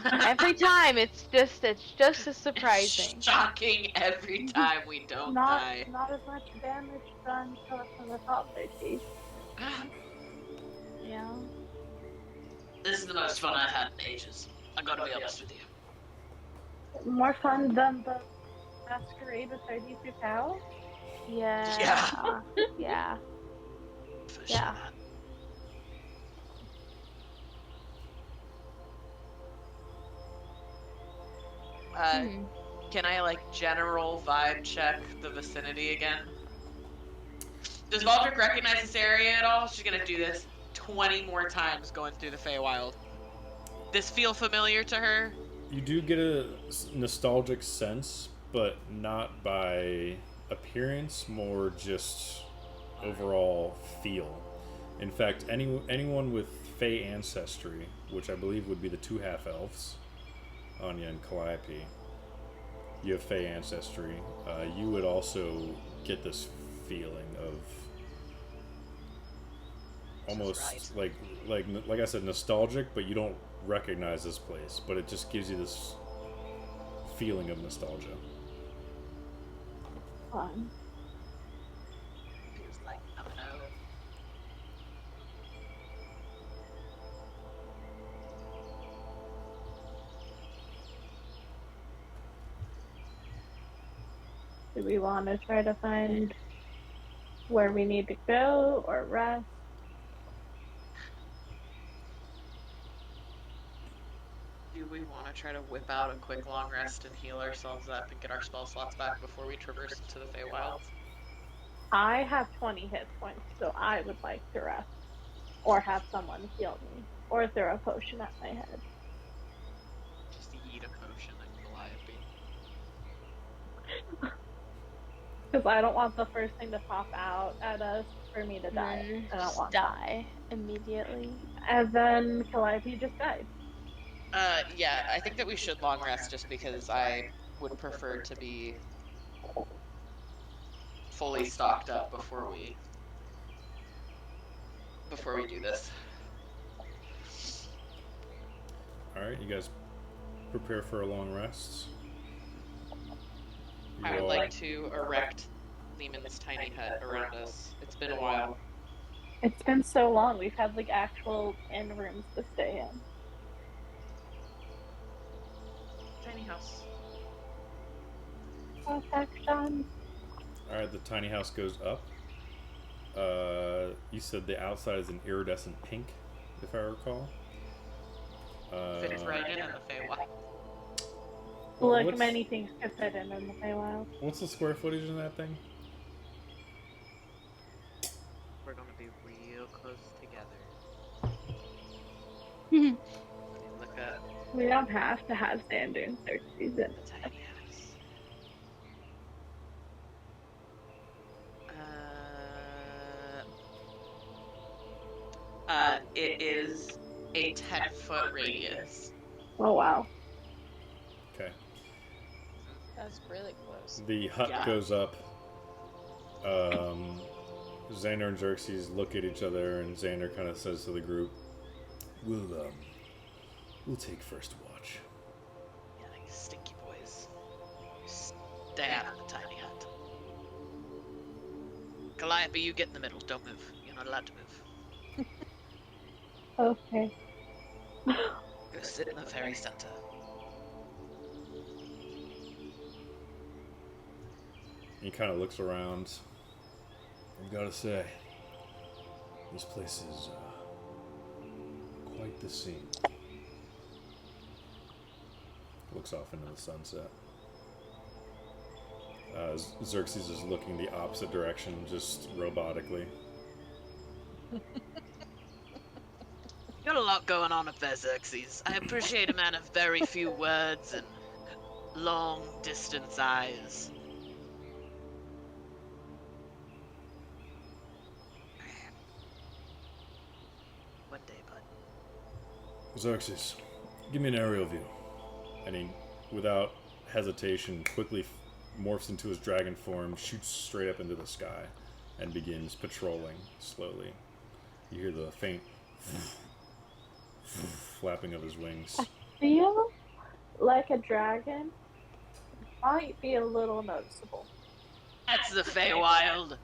Every time, it's just as surprising. Shocking every time we don't die. Not as much damage done to us as I thought there'd be. Yeah. This is the most fun I've had in ages. I gotta be honest with you. More fun than the masquerade of 32 cows? Yeah. Yeah. Yeah. For Yeah. sure. Can I like general vibe check the vicinity again? Does Valdrick recognize this area at all? She's gonna do this 20 more times going through the Feywild. This feel familiar to her? You do get a nostalgic sense, but not by appearance, more just overall feel. In fact, anyone with Fey ancestry, which I believe would be the two half-elves, Anya and Calliope, you have Fey ancestry, you would also get this feeling of almost like I said, nostalgic, but you don't recognize this place, but it just gives you this feeling of nostalgia. Fun. Feels like I don't know. Do we want to try to find where we need to go or rest? Do we want to try to whip out a quick long rest and heal ourselves up and get our spell slots back before we traverse into the Feywilds? I have 20 hit points, so I would like to rest. Or have someone heal me. Or throw a potion at my head. Just eat a potion and Calliope. Because I don't want the first thing to pop out at us for me to die. I don't want that. Die immediately. And then Calliope just died. Yeah, I think that we should long rest just because I would prefer to be fully stocked up before we do this. Alright, you guys prepare for a long rest. You I would all- like to erect Lehman's tiny hut around us. It's been a while. It's been so long. We've had like actual inn rooms to stay in. Tiny house. Perfection. Alright, the tiny house goes up. You said the outside is an iridescent pink, if I recall. Fits right in the Feywild. Like what's- many things could fit in the Feywild. What's the square footage in that thing? We're gonna be real close together. Look at We don't have to have sand dunes third season. the tiny house. It is a 10-foot radius. Oh wow. Okay. That's really close. The hut Yeah. goes up. Xander and Xerxes look at each other, and Xander kind of says to the group, We'll take first watch. Yeah, you stinky boys. Stay out of the tiny hut. Calliope, you get in the middle. Don't move. You're not allowed to move. Okay. Go sit in the very center. He kind of looks around. I've got to say, this place is quite the scene. Looks off into the sunset. Xerxes is looking the opposite direction, just robotically. Got a lot going on up there, Xerxes. I appreciate a man of very few words and long distance eyes. One day, bud. Xerxes, give me an aerial view. And he, without hesitation, quickly morphs into his dragon form, shoots straight up into the sky, and begins patrolling slowly. You hear the faint flapping of his wings. feel like a dragon might be a little noticeable. That's the Feywild.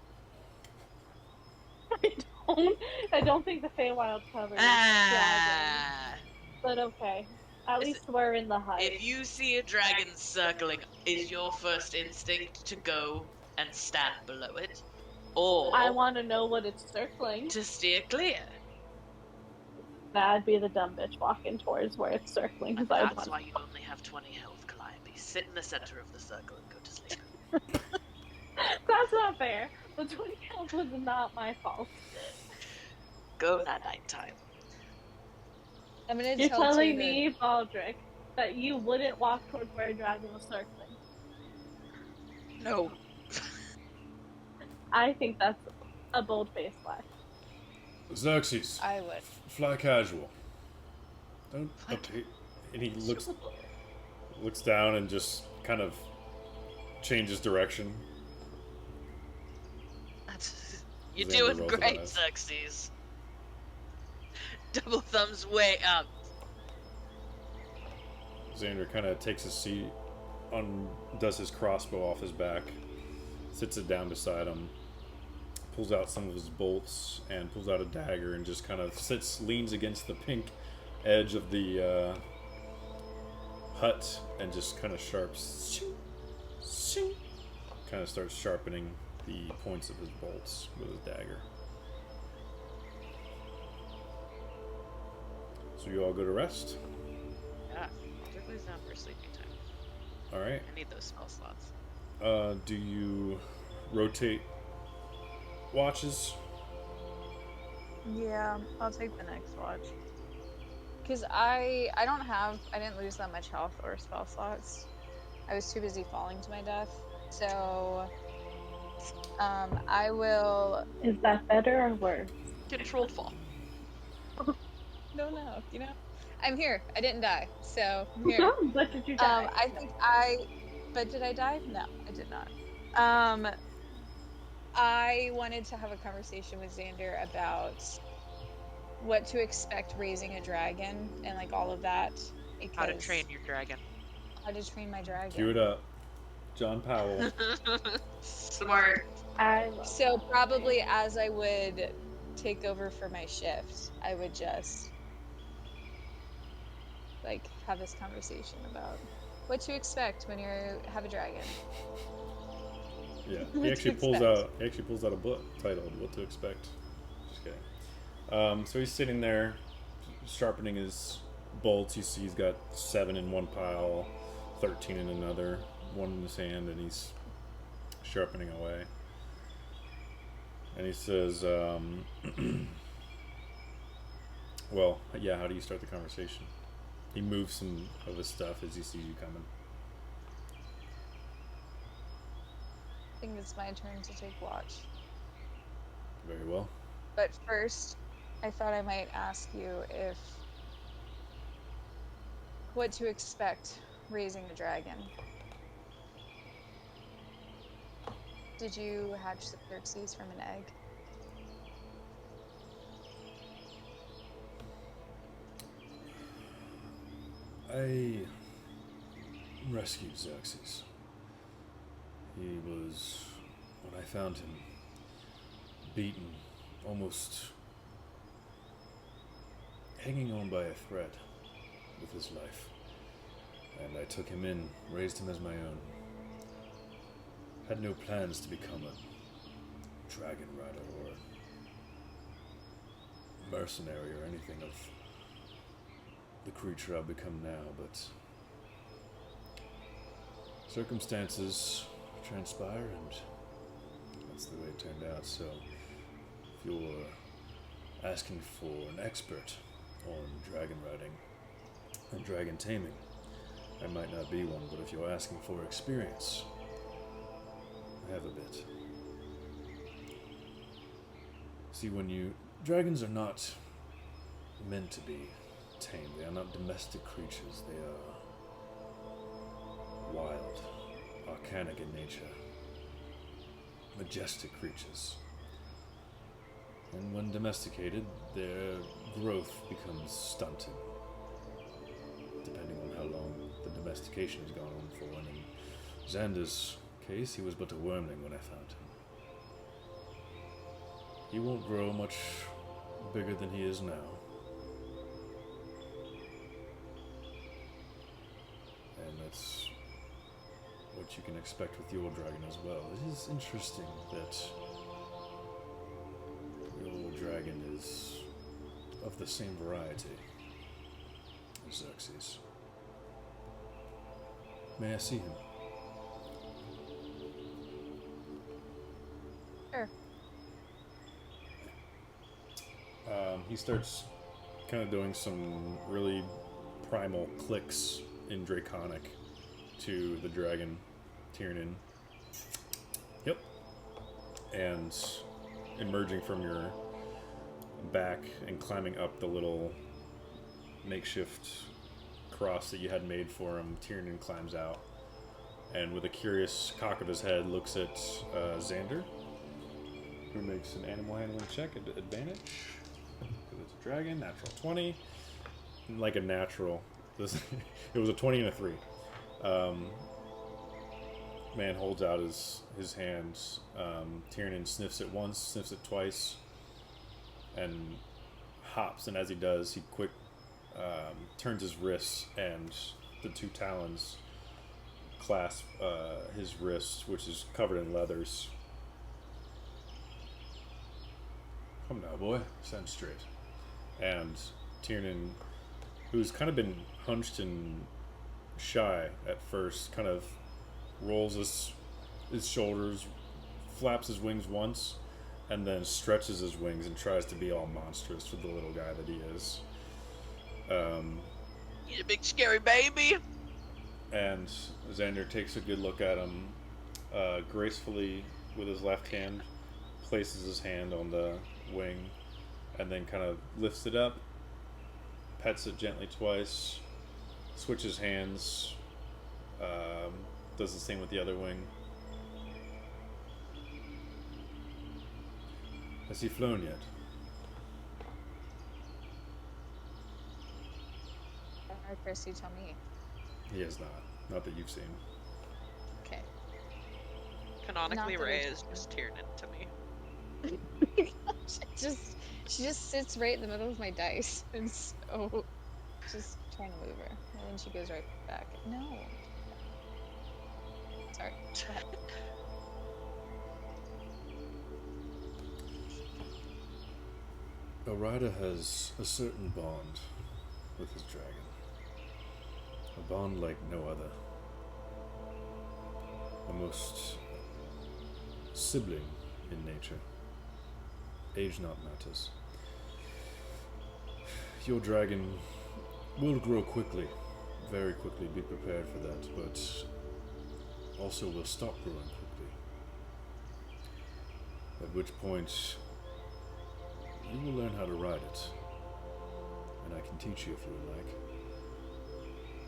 I don't think the Feywild covers dragons, Ah. but okay. At Is least we're in the hut. If you see a dragon circling, is your first instinct to go and stand below it? Or I want to know what it's circling. to steer clear? That'd be the dumb bitch walking towards where it's circling. And 'cause I'd that's want- why you only have 20 health, Calliope. Sit in the center of the circle and go to sleep. That's not fair. The 20 health was not my fault. Go that nighttime. I'm gonna You're tell telling Taylor- me, Baldric, that you wouldn't walk towards where a dragon was circling. No. I think that's a bold-faced lie. Xerxes, I would. fly casual. Don't update. And he looks down and just kind of changes direction. You're Xander doing rolls great, his eyes. Xerxes. Double thumbs way up. Xander kind of takes his seat, does his crossbow off his back, sits it down beside him, pulls out some of his bolts, and pulls out a dagger, and just kind of leans against the pink edge of the hut, and just kind of kind of starts sharpening the points of his bolts with his dagger. So you all go to rest. Yeah, everybody's down for sleeping time. All right. I need those spell slots. Do you rotate watches? Yeah, I'll take the next watch. Because I didn't lose that much health or spell slots. I was too busy falling to my death. So, I will... Is that better or worse? Controlled fall. Don't know, you know? I'm here. I didn't die, so I'm here. But did you die? But did I die? No, I did not. I wanted to have a conversation with Xander about what to expect raising a dragon and like all of that. How to train your dragon. How to train my dragon. Cue it up. John Powell. Smart. So probably as I would take over for my shift, I would just like have this conversation about what to expect when you have a dragon. Yeah, What he to actually expect. pulls out a book titled "What to Expect." Just kidding. So he's sitting there, sharpening his bolts. You see, he's got 7 in one pile, 13 in another, 1 in his hand, and he's sharpening away. And he says, "Well, yeah. How do you start the conversation?" He moves some of his stuff as he sees you coming. I think it's my turn to take watch. Very well. But first, I thought I might ask you what to expect raising a dragon. Did you hatch the Xerxes from an egg? I rescued Xerxes. He was, when I found him, beaten, almost hanging on by a thread with his life. And I took him in, raised him as my own. Had no plans to become a dragon rider or a mercenary or anything of the creature I've become now, but circumstances transpire, and that's the way it turned out. So if you're asking for an expert on dragon riding and dragon taming, I might not be one, but if you're asking for experience, I have a bit. See, dragons are not meant to be tame. They are not domestic creatures. They are wild, arcanic in nature, majestic creatures. And when domesticated, their growth becomes stunted, depending domestication has gone on for, and in Xander's case, he was but a wormling when I found him. He won't grow much bigger than he is now. And that's what you can expect with your dragon as well. It is interesting that your dragon is of the same variety as Xerxes. May I see him? Sure. He starts kind of doing some really primal clicks in Draconic to the dragon, Tiernan. Yep. And emerging from your back and climbing up the little makeshift cross that you had made for him, Tiernan climbs out and with a curious cock of his head looks at Xander, who makes an animal handling check at advantage. Because it's a dragon, natural 20. Like a natural. It was a 20 and a 3. Man holds out his hand. Tiernan sniffs it once, sniffs it twice, and hops. And as he does, he turns his wrists, and the two talons clasp his wrist, which is covered in leathers. Come now, boy. Stand straight. And Tiernan, who's kind of been hunched and shy at first, kind of rolls his shoulders, flaps his wings once, and then stretches his wings and tries to be all monstrous for the little guy that he is. You big scary baby. And Xander takes a good look at him, gracefully with his left hand, places his hand on the wing, and then kind of lifts it up, pets it gently twice, switches hands, does the same with the other wing. Has he flown yet? Or first you tell me. He has not. Not that you've seen. Okay. Canonically Not that raised is Tiernan to me. She just sits right in the middle of my dice, and so just trying to move her, and then she goes right back. No. Sorry. Go ahead. A rider has a certain bond with his dragon. A bond like no other. Almost sibling in nature. Age not matters. Your dragon will grow quickly, very quickly, be prepared for that, but also will stop growing quickly. At which point, you will learn how to ride it, and I can teach you if you would like.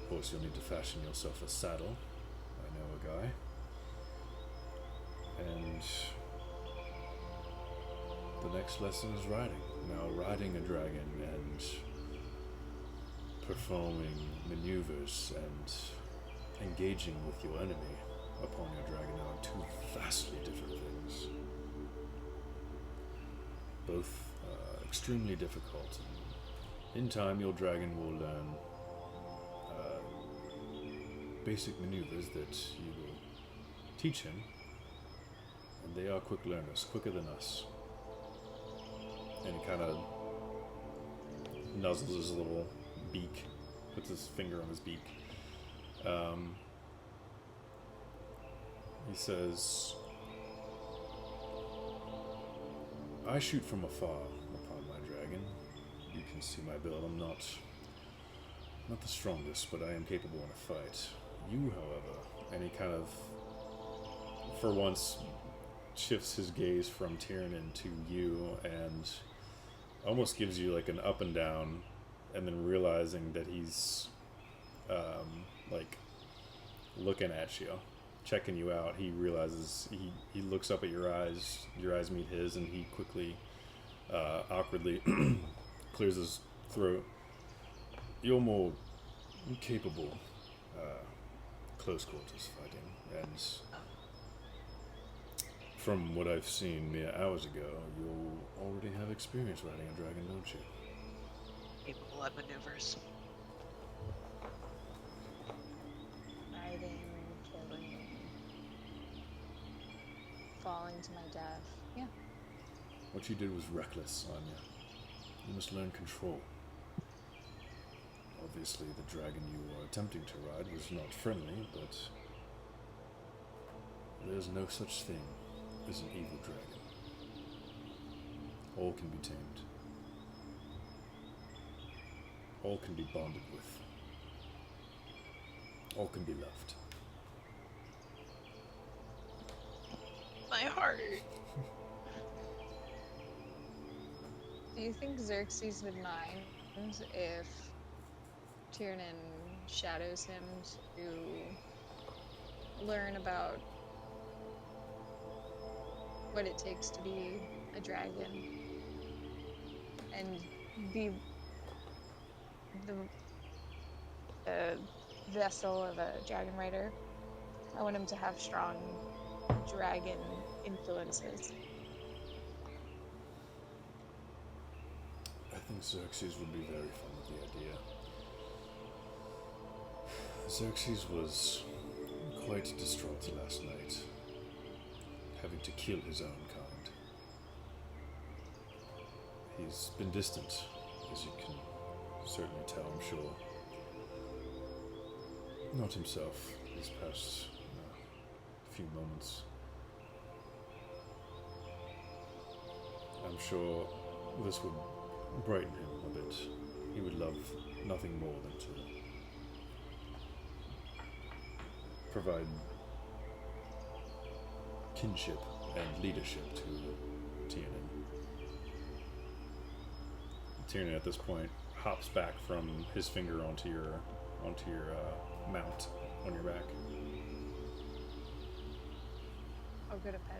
Of course, you'll need to fashion yourself a saddle. I know a guy. And the next lesson is riding. Now, riding a dragon and performing maneuvers and engaging with your enemy upon your dragon are two vastly different things. Both extremely difficult. In time, your dragon will learn basic maneuvers that you will teach him, and they are quick learners, quicker than us. And he kind of nuzzles his little beak, puts his finger on his beak. He says, I shoot from afar upon my dragon. You can see my build. I'm not the strongest, but I am capable in a fight. You, however, and he kind of, for once, shifts his gaze from Tiernan to you and almost gives you like an up and down, and then realizing that he's like looking at you, checking you out, he realizes, he looks up at your eyes meet his, and he quickly, awkwardly clears his throat. You're more capable close quarters fighting, and from what I've seen mere hours ago, you already have experience riding a dragon, don't you? Capable at maneuvers. Riding, killing, falling to my death. Yeah. What you did was reckless, Anya. You must learn control. Obviously, the dragon you were attempting to ride was not friendly, but there's no such thing as an evil dragon. All can be tamed. All can be bonded with. All can be loved. My heart. Do you think Xerxes would mind if Tiernan shadows him to learn about what it takes to be a dragon and be the vessel of a dragon rider? I want him to have strong dragon influences. I think Xerxes would be very fond of the idea. Xerxes was quite distraught last night, having to kill his own kind. He's been distant, as you can certainly tell, I'm sure. Not himself these past few moments. I'm sure this would brighten him a bit. He would love nothing more than to provide kinship and leadership to Tiernan. Tiernan at this point hops back from his finger onto your mount on your back. I'll go to pet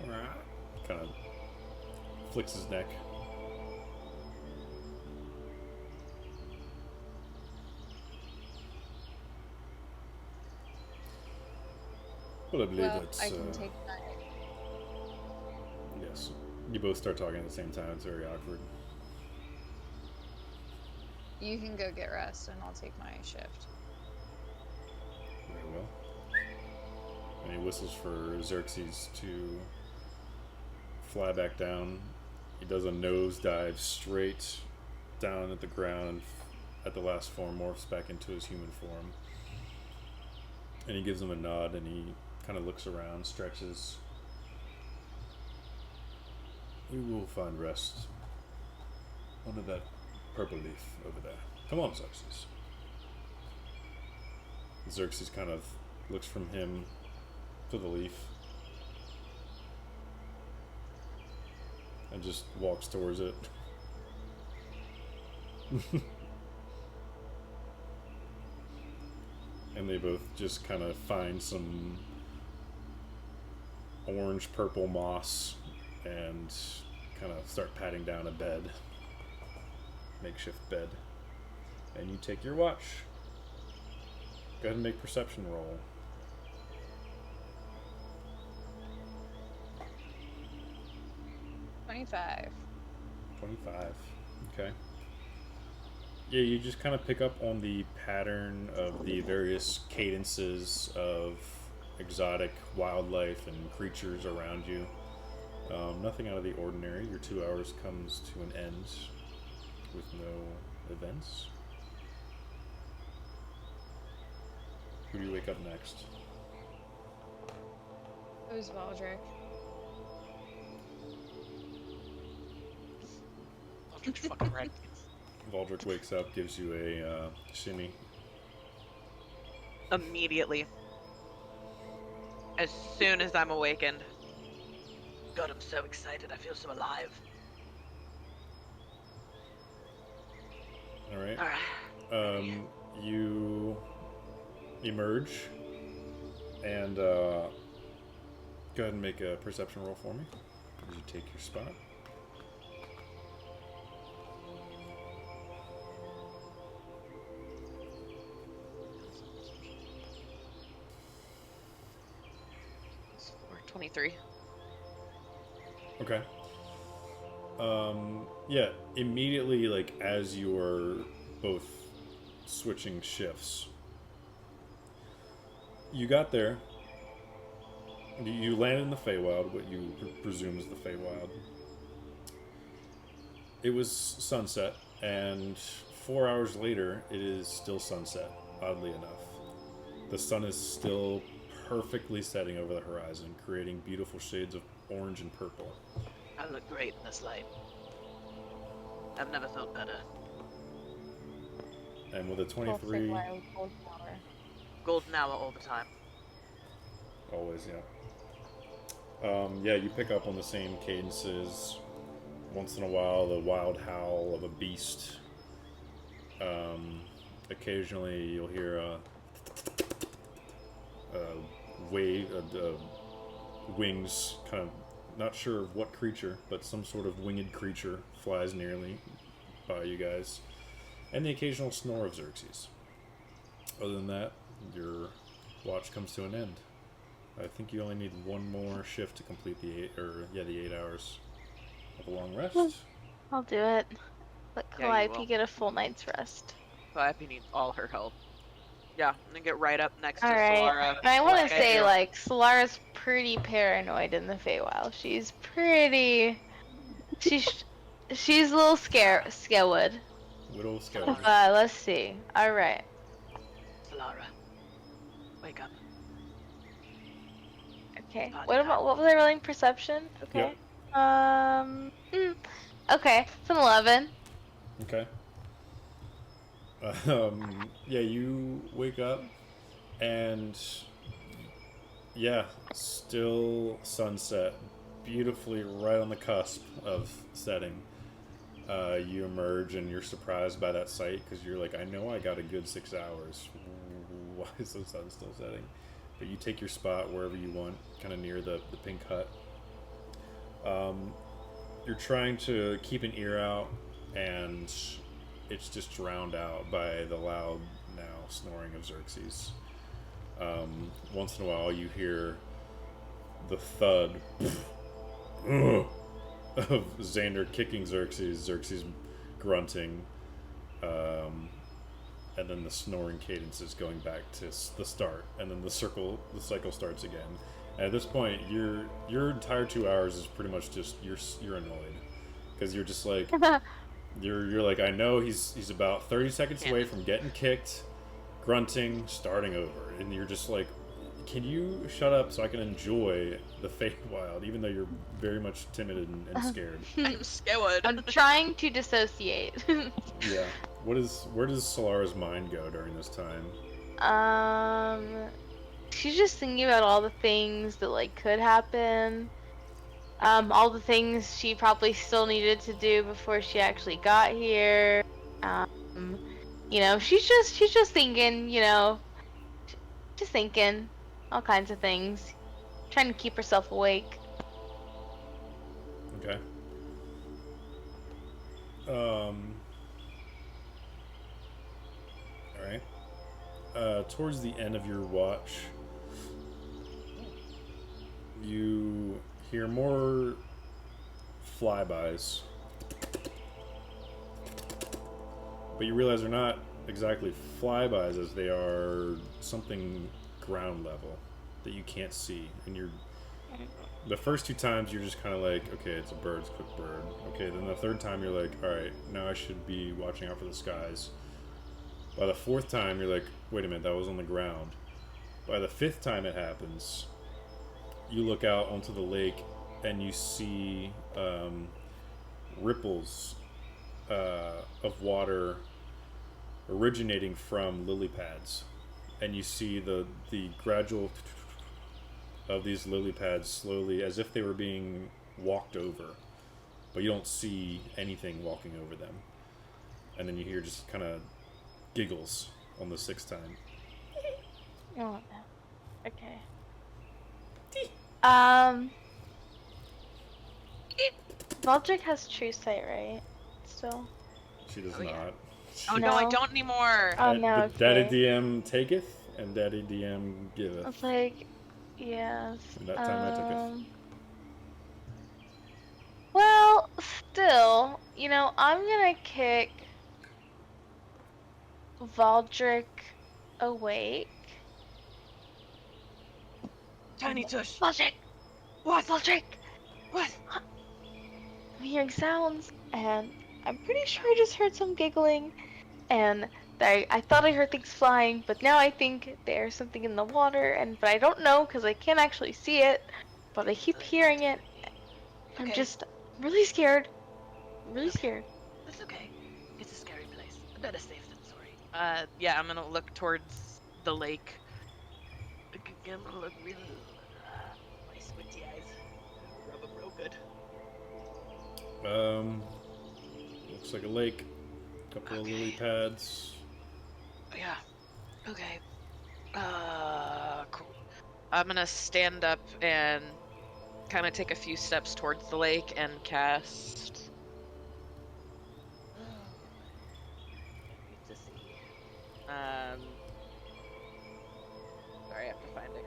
him. Kind of flicks his neck. Well, I believe that's... I can take my... Yes. You both start talking at the same time. It's very awkward. You can go get rest, and I'll take my shift. Very well. And he whistles for Xerxes to fly back down. He does a nosedive straight down at the ground and at the last form morphs back into his human form. And he gives him a nod and he kind of looks around, stretches. We will find rest under that purple leaf over there. Come on, Xerxes. Xerxes kind of looks from him to the leaf and just walks towards it. And they both just kind of find some orange purple moss and kind of start patting down a bed, makeshift bed, and you take your watch. Go ahead and make perception roll. 25. 25. Okay. Yeah, you just kind of pick up on the pattern of the various cadences of exotic wildlife and creatures around you. Nothing out of the ordinary. Your 2 hours comes to an end with no events. Who do you wake up next? It was Valdrick. Valdrick's fucking right. Valdrick wakes up, gives you a shimmy. Immediately. As soon as I'm awakened. God, I'm so excited. I feel so alive. Alright. Alright. You emerge and go ahead and make a perception roll for me as you take your spot. 23. Okay. Yeah, immediately, like, as you are both switching shifts, you got there. You landed in the Feywild, what you presume is the Feywild. It was sunset, and 4 hours later, it is still sunset, oddly enough. The sun is still perfectly setting over the horizon, creating beautiful shades of orange and purple. I look great in this light. I've never felt better. And with a 23, Golden hour all the time. always, yeah. Yeah, you pick up on the same cadences. Once in a while, the wild howl of a beast. Occasionally, you'll hear a wave, wings, kind of, not sure of what creature, but some sort of winged creature flies nearly by you guys. And the occasional snore of Xerxes. Other than that, your watch comes to an end. I think you only need one more shift to complete the 8 hours of a long rest. I'll do it. Let Yeah, you Calliope will. get a full night's rest. Calliope needs all her help. Yeah, I'm gonna get right up next to Alright. Solara. And I want like to say, do. like, Solara's pretty paranoid in the Feywild. She's pretty... She's a little scared. Widow Skeleton. Let's see. Alright. Solara, wake up. Okay. Body What count. was I rolling? Perception? Okay. Okay. It's an 11. Okay. Yeah, you wake up, and yeah, still sunset, beautifully right on the cusp of setting. You emerge and you're surprised by that sight because you're like, I know I got a good 6 hours. Why is the sun still setting? But you take your spot wherever you want, kind of near the pink hut. You're trying to keep an ear out, and it's just drowned out by the loud now snoring of Xerxes. Once in a while you hear the thud of Xander kicking Xerxes grunting, and then the snoring cadences going back to the start, and then the cycle starts again. And at this point, your entire 2 hours is pretty much just you're annoyed because you're just like you're like, I know he's about 30 seconds away from getting kicked, grunting, starting over, and you're just like, can you shut up so I can enjoy the Feywild, even though you're very much timid and scared. I'm scared. I'm trying to dissociate. Yeah. Where does Solara's mind go during this time? She's just thinking about all the things that, like, could happen. All the things she probably still needed to do before she actually got here. You know, she's just thinking, you know, just thinking all kinds of things, trying to keep herself awake. Okay. Alright. Towards the end of your watch, you hear more flybys. But you realize they're not exactly flybys, as they are something ground level that you can't see. And the first 2 times you're just kind of like, okay, it's a bird, it's a quick bird. Okay, then the 3rd time you're like, alright, now I should be watching out for the skies. By the 4th time you're like, wait a minute, that was on the ground. By the 5th time it happens, you look out onto the lake and you see ripples of water originating from lily pads, and you see the gradual of these lily pads slowly, as if they were being walked over, but you don't see anything walking over them. And then you hear just kind of giggles on the 6th time. Oh, okay. Valdrick has true sight, right? Still. She does Oh, yeah. not. Oh no, I No. don't anymore. Oh no. Daddy Okay. DM taketh and Daddy DM giveth. It's like, Yes. And that time I took it. Well, still, I'm gonna kick Valdrick awake. Tiny Tush. Valdrick! What? Valdrick! What? I'm hearing sounds, and I'm pretty sure I just heard some giggling, and I thought I heard things flying, but now I think there's something in the water, but I don't know because I can't actually see it, but I keep hearing it. I'm Okay. just really scared. Really Okay. scared. That's okay. It's a scary place. Better safe than sorry. Yeah, I'm gonna look towards the lake. I'm gonna look real. My squinty eyes. Rub them real good. Looks like a lake. Couple of lily pads. Yeah. Okay. Cool. I'm gonna stand up and kind of take a few steps towards the lake and cast. Good to see. Sorry, I have to find it.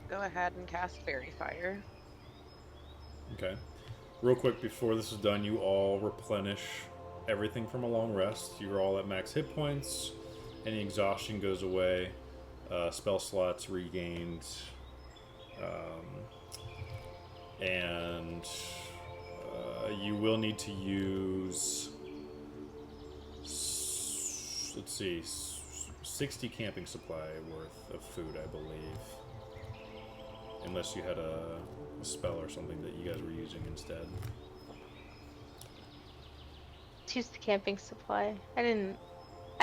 Go ahead and cast Fairy Fire. Okay. Real quick before this is done, you all replenish everything from a long rest. You're all at max hit points. Any exhaustion goes away. Spell slots regained. And you will need to use, let's see, 60 camping supply worth of food, I believe. Unless you had a spell or something that you guys were using instead. Choose the camping supply. I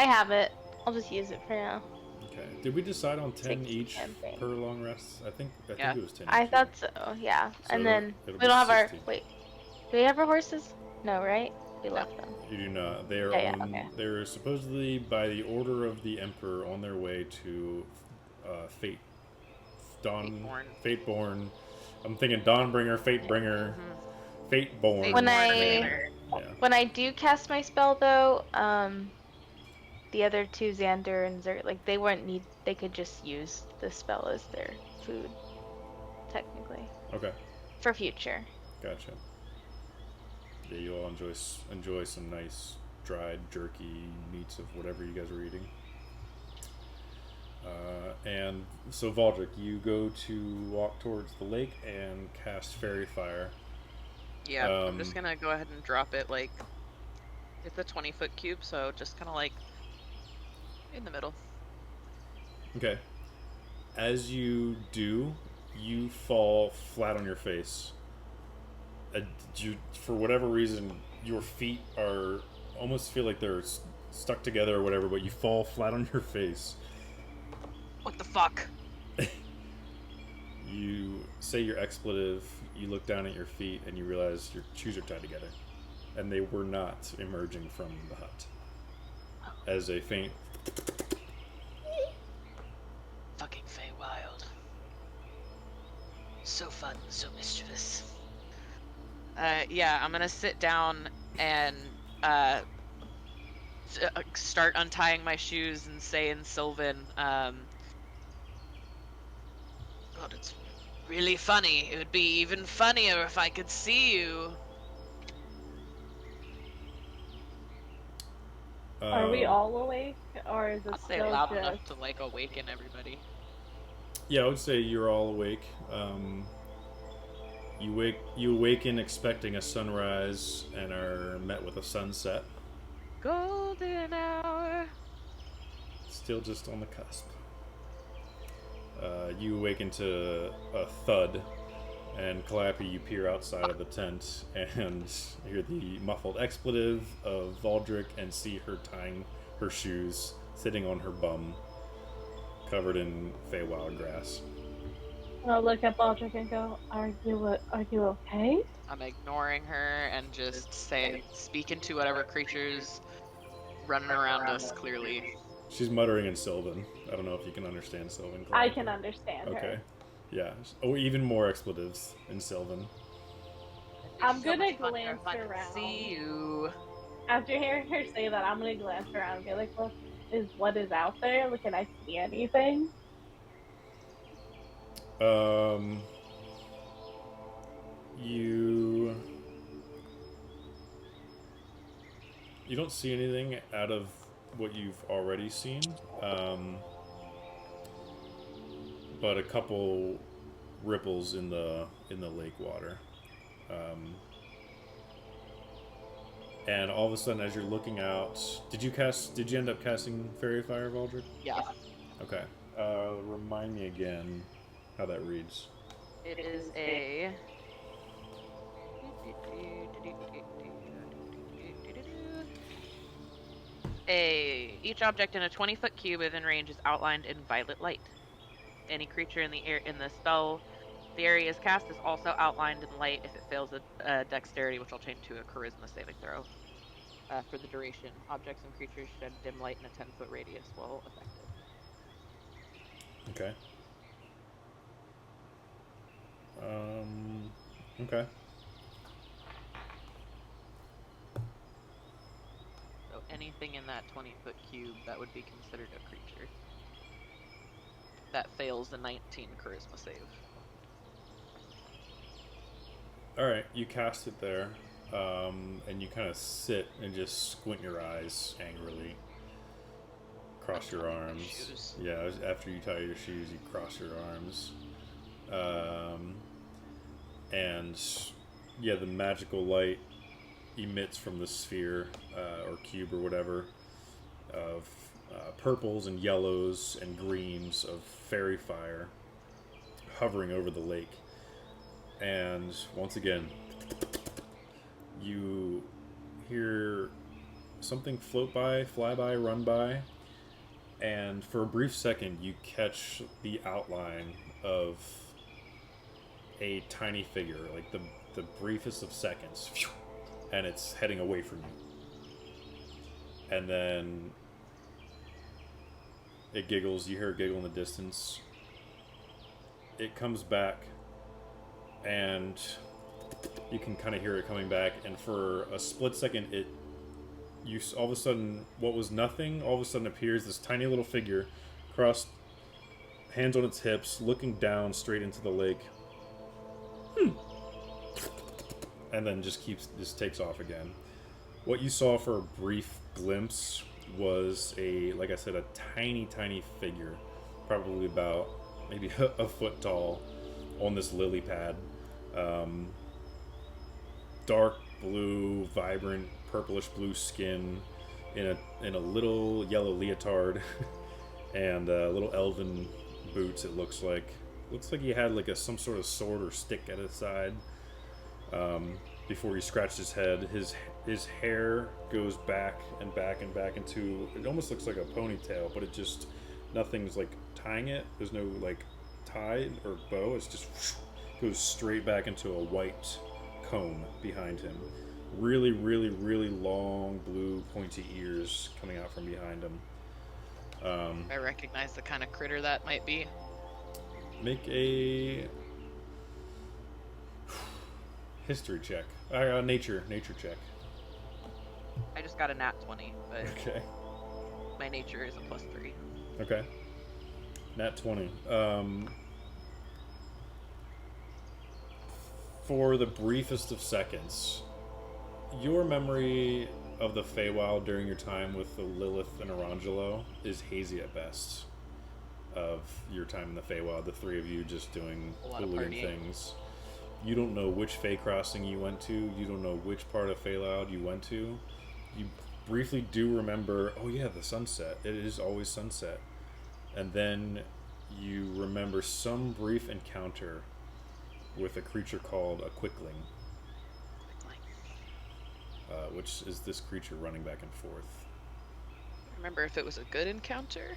have it. I'll just use it for now. Okay. Did we decide on 10 60 each camping. per long rest? I think Yeah. it was 10 I each, thought so, yeah. So And then we it'll don't be have our 60. wait. Do we have our horses? No, right? We left them. You do not. They are Yeah, on. okay. They're supposedly by the order of the Emperor on their way to Fate. Fateborn. I'm thinking Dawnbringer, Fatebringer, Fateborn. When I do cast my spell though, the other two, Xander and Zert, like they wouldn't need. They could just use the spell as their food, technically, Okay, for future. gotcha. Yeah, you all enjoy some nice dried jerky meats of whatever you guys are eating. And so Valdrick, you go to walk towards the lake and cast Fairy Fire. Yeah, I'm just gonna go ahead and drop it like it's a 20-foot cube, so just kind of like in the middle. Okay. As you do, you fall flat on your face. For whatever reason, your feet are almost feel like they're stuck together or whatever, but you fall flat on your face. What the fuck? You say your expletive, you look down at your feet, and you realize your shoes are tied together. And they were not emerging from the hut. As a faint... Fucking Feywild. So fun, so mischievous. Yeah, I'm gonna sit down and start untying my shoes and say in Sylvan, God, it's really funny. It would be even funnier if I could see you. Are we all awake, or is it I'll say still loud just... enough to like awaken everybody. Yeah, I would say you're all awake. You awaken expecting a sunrise and are met with a sunset. Golden hour. Still just on the cusp. You awaken to a thud, and Calliope, you peer outside of the tent and hear the muffled expletive of Valdrick and see her tying her shoes, sitting on her bum, covered in Feywild grass. I'll look at Baldrick and go, are you okay? I'm ignoring her and just speaking to whatever creatures running around us clearly. She's muttering in Sylvan. I don't know if you can understand Sylvan. I Calliope. can understand Okay. her. Yeah. Oh, even more expletives in Sylvan. I'm So gonna much fun glance if I could around. See you. After hearing her say that, I'm gonna glance around and be like, look, is what is out there? Like, can I see anything? You don't see anything out of what you've already seen, but a couple ripples in the lake water, and all of a sudden, as you're looking out, did you end up casting Fairy Fire, Valdred? Yeah. Okay. Remind me again how that reads. It is a. Each object in a 20-foot cube within range is outlined in violet light. Any creature in the spell the area is cast is also outlined in light. If it fails a dexterity, which I'll change to a charisma saving throw. For the duration, objects and creatures shed dim light in a 10-foot radius while affected. Okay. Okay. So anything in that 20-foot cube that would be considered a creature that fails the 19 charisma save. Alright, you cast it there, and you kind of sit and just squint your eyes angrily. Cross your arms. Shoes. Yeah, after you tie your shoes, you cross your arms. And yeah, the magical light emits from the sphere, or cube or whatever, of purples and yellows and greens of fairy fire hovering over the lake. And once again, you hear something float by, fly by, run by, and for a brief second you catch the outline of a tiny figure, like the briefest of seconds, and it's heading away from you. And then it giggles, you hear a giggle in the distance. It comes back, and you can kind of hear it coming back, and for a split second all of a sudden, what was nothing, all of a sudden appears this tiny little figure, crossed, hands on its hips, looking down straight into the lake. And then just takes off again. What you saw for a brief glimpse was like I said, a tiny figure, probably about maybe a foot tall, on this lily pad. Dark blue, vibrant purplish blue skin, in a little yellow leotard, and little elven boots. It looks like he had like some sort of sword or stick at his side. Before he scratched his head, his hair goes back and back and back into, it almost looks like a ponytail, but nothing's like tying it. There's no like tie or bow. It's just goes straight back into a white comb behind him. Really, really, really long blue pointy ears coming out from behind him. I recognize the kind of critter that might be. Make a history check. Nature check. I just got a nat 20, but Okay. my nature is a +3. Okay. Nat 20. For the briefest of seconds, your memory of the Feywild during your time with the Lilith and Orangelo is hazy at best. Of your time in the Feywild, the three of you just doing A lot of hooligan partying. things. You don't know which Fey Crossing you went to. You don't know which part of Feywild you went to. You briefly do remember, oh yeah, the sunset. It is always sunset. And then you remember some brief encounter with a creature called a Quickling. Which is this creature running back and forth. Remember if it was a good encounter?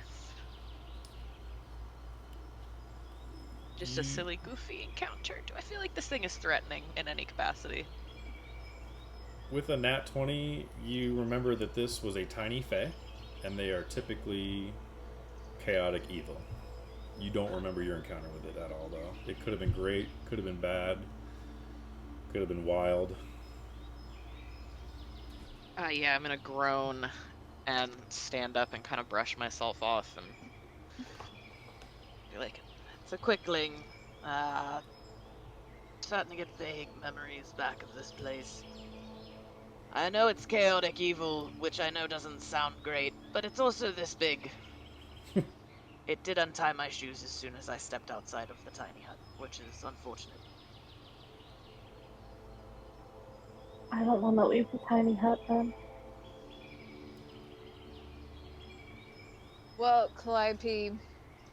Just a silly, goofy encounter? Do I feel like this thing is threatening in any capacity? With a nat 20, you remember that this was a tiny Fey, and they are typically chaotic evil. You don't remember your encounter with it at all, though. It could have been great, could have been bad, could have been wild. Yeah, I'm gonna groan and stand up and kind of brush myself off and be like, it's a Quickling. Starting to get vague memories back of this place. I know it's chaotic evil, which I know doesn't sound great, but it's also this big. It did untie my shoes as soon as I stepped outside of the tiny hut, which is unfortunate. I don't want to leave the tiny hut then. Well, Calliope,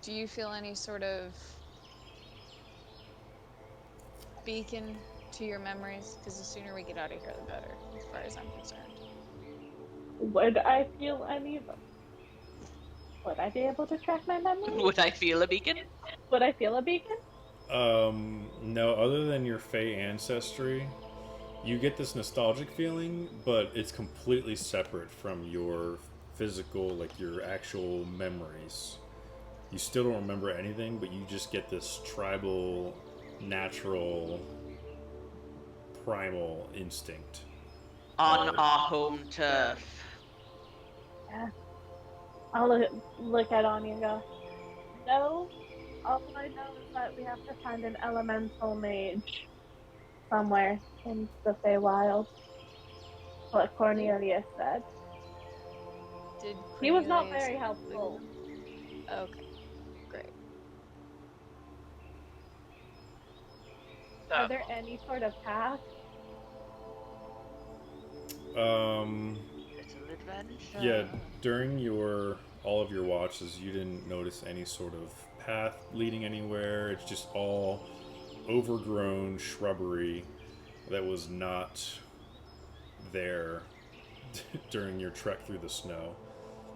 do you feel any sort of beacon to your memories? Because the sooner we get out of here, the better, as far as I'm concerned. Would I feel any of them? Would I be able to track my memories? Would I feel a beacon? Would I feel a beacon? No, other than your Fey ancestry, you get this nostalgic feeling, but it's completely separate from your physical, like your actual memories. You still don't remember anything, but you just get this tribal, natural, primal instinct. On our home turf. Yeah. I'll look at Anya and go, no, all I know is that we have to find an elemental mage somewhere in the Feywild. What Cornelius said. Did He was not Cornelius very include- helpful. Okay, great. Are there any sort of path? Little adventure. Yeah, during all of your watches, you didn't notice any sort of path leading anywhere. It's just all overgrown shrubbery that was not there during your trek through the snow.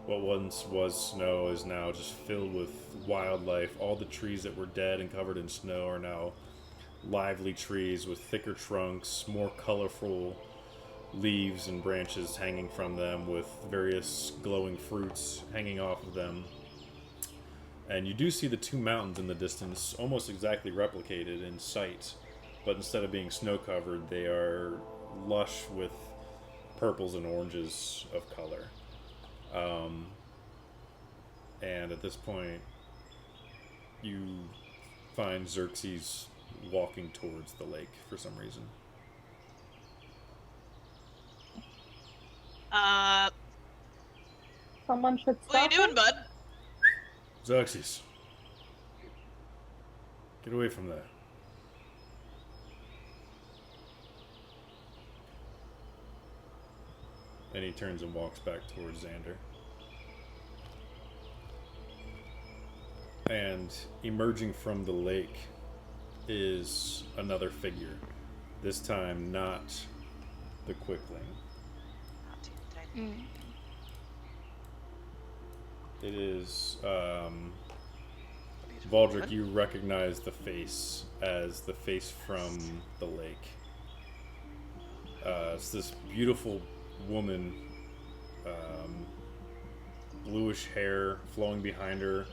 What once was snow is now just filled with wildlife. All the trees that were dead and covered in snow are now lively trees with thicker trunks, more colorful leaves and branches hanging from them, with various glowing fruits hanging off of them. And you do see the two mountains in the distance almost exactly replicated in sight, but instead of being snow covered, they are lush with purples and oranges of color. And at this point, you find Xerxes walking towards the lake for some reason. Someone should What are you stop doing, him? bud? Xerxes, get away from there. And he turns and walks back towards Xander. And emerging from the lake is another figure. This time not the Quickling. It is, Valdrick, you recognize the face as the face from the lake. It's this beautiful woman, bluish hair flowing behind her.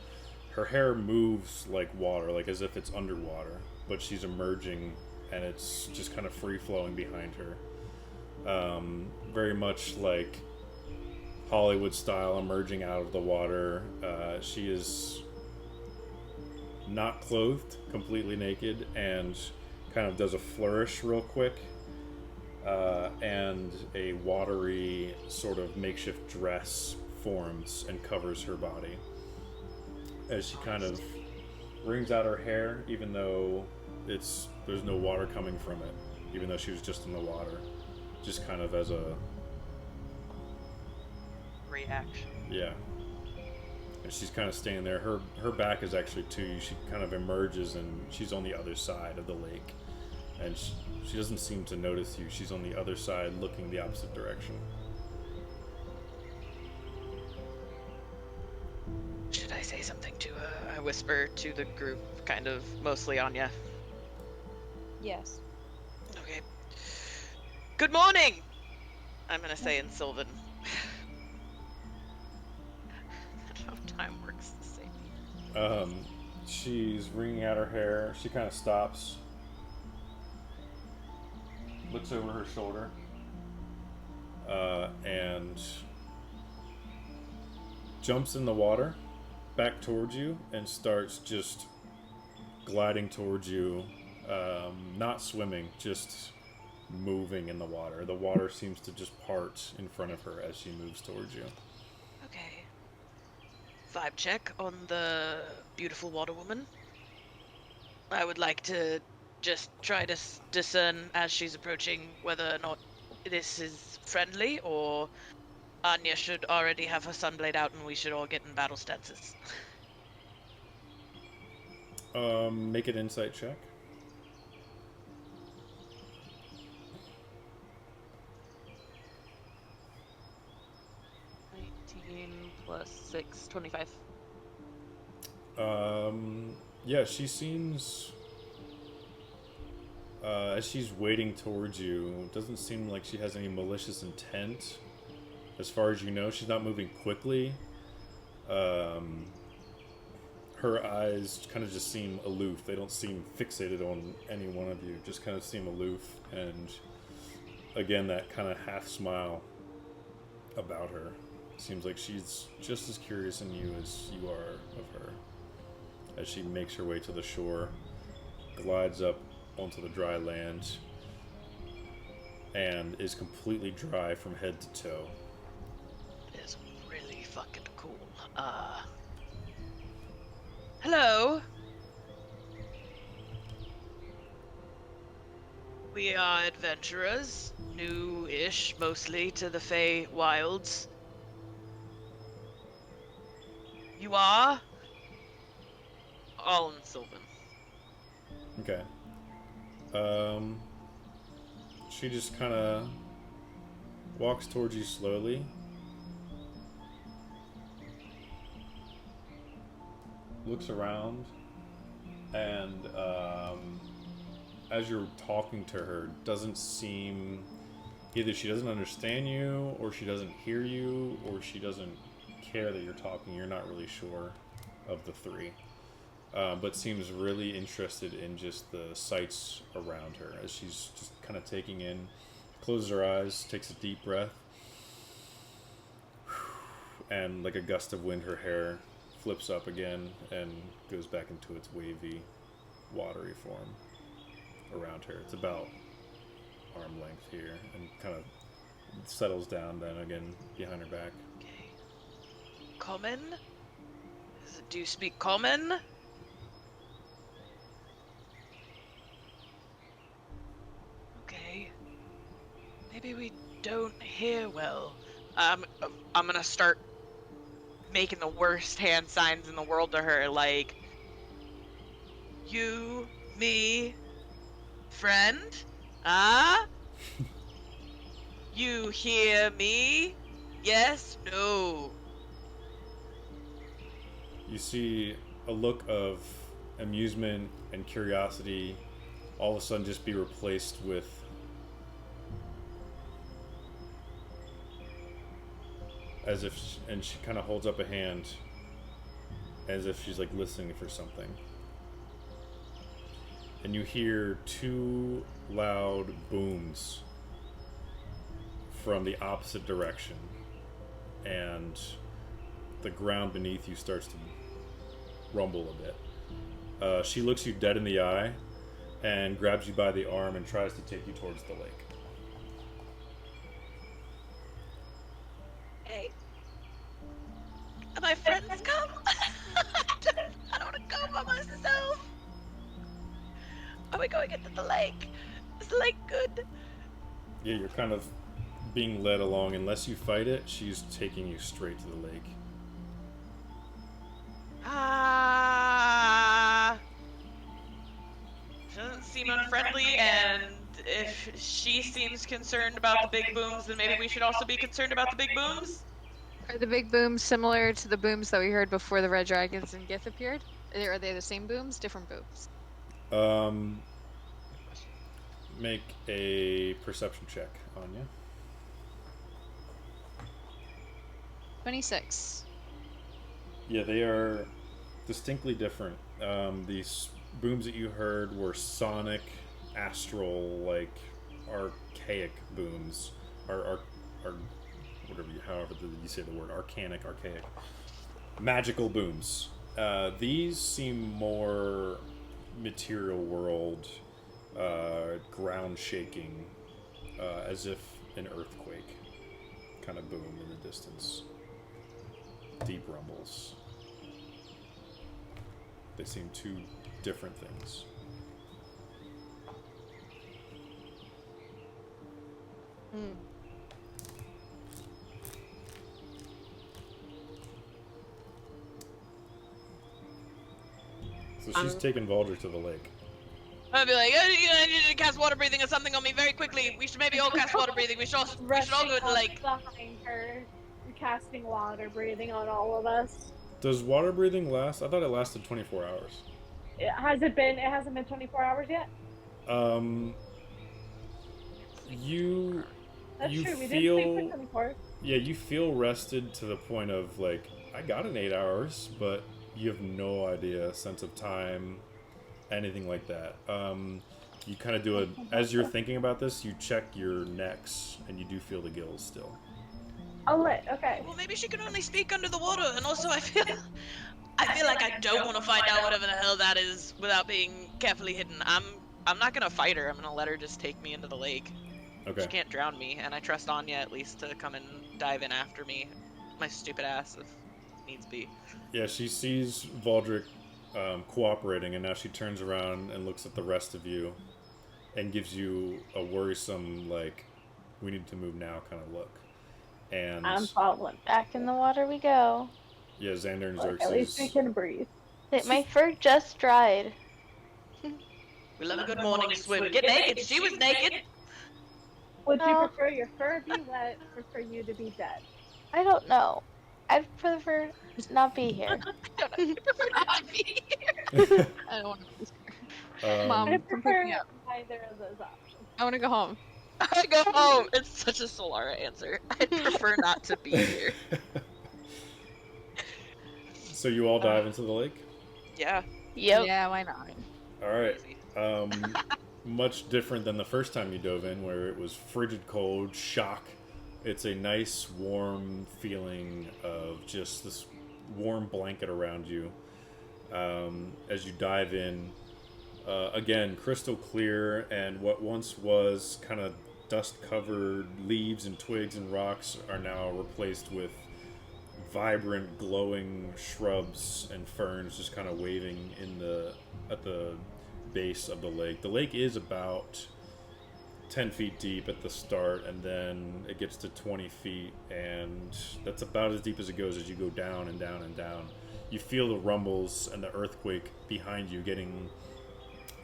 Her hair moves like water, like as if it's underwater, but she's emerging and it's just kind of free flowing behind her. Very much like Hollywood style, emerging out of the water. She is not clothed, completely naked, and kind of does a flourish real quick. And a watery sort of makeshift dress forms and covers her body as she kind of wrings out her hair, even though there's no water coming from it, even though she was just in the water, just kind of as a Reaction. yeah. And she's kind of standing there. Her back is actually to you. She kind of emerges and she's on the other side of the lake, and she doesn't seem to notice you. She's on the other side, looking the opposite direction. Should I say something to her? I whisper to the group, kind of mostly Anya. Yes. Okay. Good morning! I'm gonna say in Sylvan. I don't know if time works the same. She's wringing out her hair. She kind of stops, looks over her shoulder, and jumps in the water back towards you and starts just gliding towards you, not swimming, just moving in the water. The water seems to just part in front of her as she moves towards you. Okay. Vibe check on the beautiful water woman. I would like to just try to discern as she's approaching whether or not this is friendly or Anya should already have her sunblade out and we should all get in battle stances. Make an insight check. 19 plus 6, 25. Yeah, she seems, as she's wading towards you, it doesn't seem like she has any malicious intent. As far as you know, she's not moving quickly. Her eyes kind of just seem aloof. They don't seem fixated on any one of you. Just kind of seem aloof. And again, that kind of half smile about her. Seems like she's just as curious in you as you are of her. As she makes her way to the shore, glides up onto the dry land, and is completely dry from head to toe. It is really fucking cool. Hello. We are adventurers, new-ish mostly to the Feywilds. You are? All in Sylvan. Okay. She just kind of walks towards you slowly. Looks around, and as you're talking to her, doesn't seem, either she doesn't understand you, or she doesn't hear you, or she doesn't care that you're talking. You're not really sure of the three. But seems really interested in just the sights around her as she's just kind of taking in, closes her eyes, takes a deep breath, and like a gust of wind, her hair flips up again and goes back into its wavy, watery form around her. It's about arm length here and kind of settles down then again behind her back. Okay. Common? Do you speak common? Okay. Maybe we don't hear well. I'm gonna start making the worst hand signs in the world to her, like, You, me, friend? Ah? You hear me? Yes? No? You see a look of amusement and curiosity all of a sudden just be replaced with as if and she kind of holds up a hand as if she's like listening for something, and you hear two loud booms from the opposite direction, and the ground beneath you starts to rumble a bit. She looks you dead in the eye and grabs you by the arm and tries to take you towards the lake. Hey. Are my friends come? I don't want to go by myself. Are we going into the lake? Is the lake good? Yeah, you're kind of being led along. Unless you fight it, she's taking you straight to the lake. she doesn't seem unfriendly, and if she seems concerned about the big booms, then maybe we should also be concerned about the big booms? Are the big booms similar to the booms that we heard before the red dragons and Gith appeared? Are they the same booms? Different booms? Make a perception check, Anya. 26. Yeah, they are distinctly different. These booms that you heard were sonic, astral, like archaic booms, or whatever, however you say the word, arcanic. magical booms. These seem more material world, ground shaking, as if an earthquake kind of boom in the distance. Deep rumbles. They seem two different things. So she's taking Valdrick to the lake. I'd be like, oh, I need you to cast water breathing or something on me very quickly. We should maybe all cast water breathing. We should all go to the lake. Behind her, casting water breathing on all of us. Does water breathing last? I thought it lasted 24 hours. It hasn't been 24 hours yet? You That's you true, we feel didn't sleep for 24. Yeah, you feel rested to the point of like, I got an 8 hours, but you have no idea, sense of time, anything like that. You kind of do as you're thinking about this, you check your necks, and you do feel the gills still. Oh, lit, okay. Well, maybe she can only speak under the water, and also I feel like I don't want to find out whatever the hell that is without being carefully hidden. I'm not gonna fight her. I'm gonna let her just take me into the lake. Okay. She can't drown me, and I trust Anya at least to come and dive in after me. My stupid ass, if needs be. Yeah, she sees Valdrick cooperating, and now she turns around and looks at the rest of you and gives you a worrisome, like, we need to move now kind of look. And I'm following. Back in the water we go. yeah, Xander and Look, at least we Xerxes. can breathe. My fur just dried. We love a good morning swim. Get naked. She was naked. Would you No. prefer your fur be wet or for you to be dead? I don't know. I'd prefer not be here. I prefer not to be here. I don't want to be here. Mom, I come pick prefer me up. neither of those options. I want to go home. I go home. It's such a Solara answer. I prefer not to be here. So you all dive into the lake? Yeah. Yep. Yeah, why not? All right. Easy. Much different than the first time you dove in, where it was frigid cold, shock. It's a nice, warm feeling of just this warm blanket around you. As you dive in, again, crystal clear, and what once was kind of dust-covered leaves and twigs and rocks are now replaced with vibrant, glowing shrubs and ferns just kind of waving at the base of the lake. The lake is about 10 feet deep at the start, and then it gets to 20 feet, and that's about as deep as it goes as you go down and down and down. You feel the rumbles and the earthquake behind you getting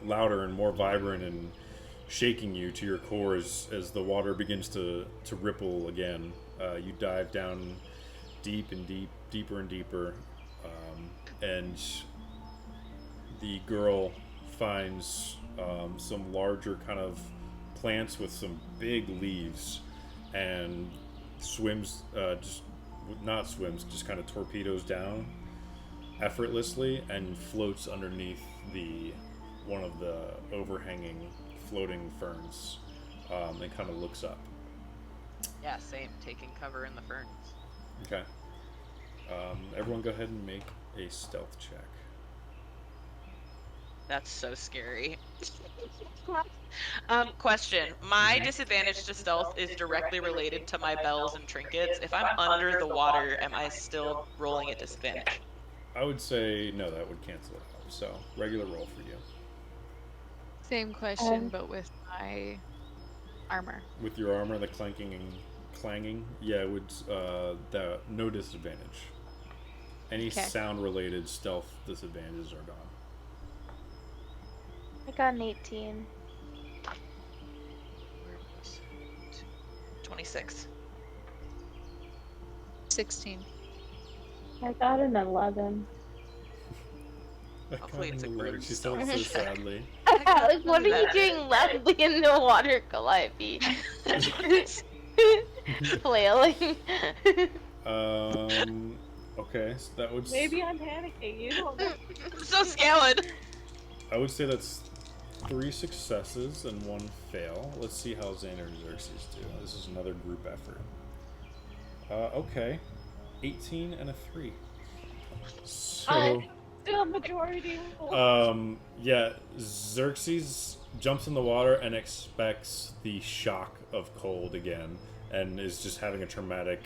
louder and more vibrant and shaking you to your core as the water begins to ripple again. You dive down deep and deeper and deeper, and the girl finds some larger kind of plants with some big leaves, and just kind of torpedoes down effortlessly and floats underneath one of the overhanging floating ferns, and kind of looks up. Yeah, same. Taking cover in the ferns. Okay. Everyone go ahead and make a stealth check. That's so scary. Question. My disadvantage to stealth is directly related to my bells and trinkets. If I'm under the water, am I still rolling at disadvantage? I would say no, that would cancel it out. So, regular roll for you. Same question, but with my armor. With your armor, the clanking and clanging, yeah, it would, no disadvantage. Any Okay. sound-related stealth disadvantages are gone. I got an 18. 26. 16. I got an 11. Hopefully it's a Lord, group she sounds so stealth check. sadly. Like, what are you doing loudly in the water, Calliope? Flailing. Okay, so that would... Maybe I'm panicking. You don't know. I'm so scared. I would say that's 3 successes and 1 fail. Let's see how Xander and Xerxes do. This is another group effort. Okay. 18 and a 3. So, Still majority rule. yeah, Xerxes jumps in the water and expects the shock of cold again, and is just having a traumatic,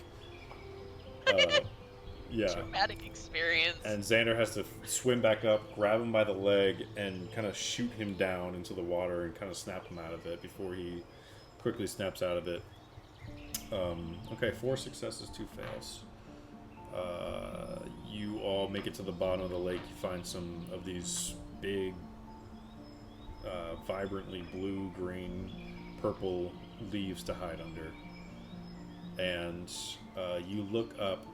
yeah. Traumatic experience. And Xander has to swim back up, grab him by the leg, and kind of shoot him down into the water and kind of snap him out of it before he quickly snaps out of it. Okay, 4 successes, 2 fails. You all make it to the bottom of the lake. You find some of these big, vibrantly blue, green, purple leaves to hide under. And you look up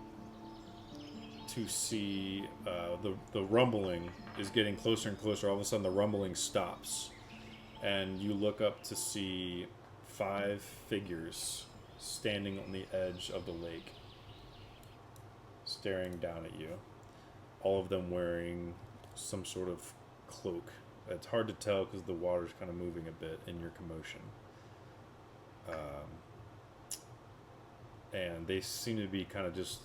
to see the rumbling is getting closer and closer. All of a sudden, the rumbling stops. And you look up to see 5 figures standing on the edge of the lake, staring down at you. All of them wearing some sort of cloak. It's hard to tell because the water's kind of moving a bit in your commotion. And they seem to be kind of just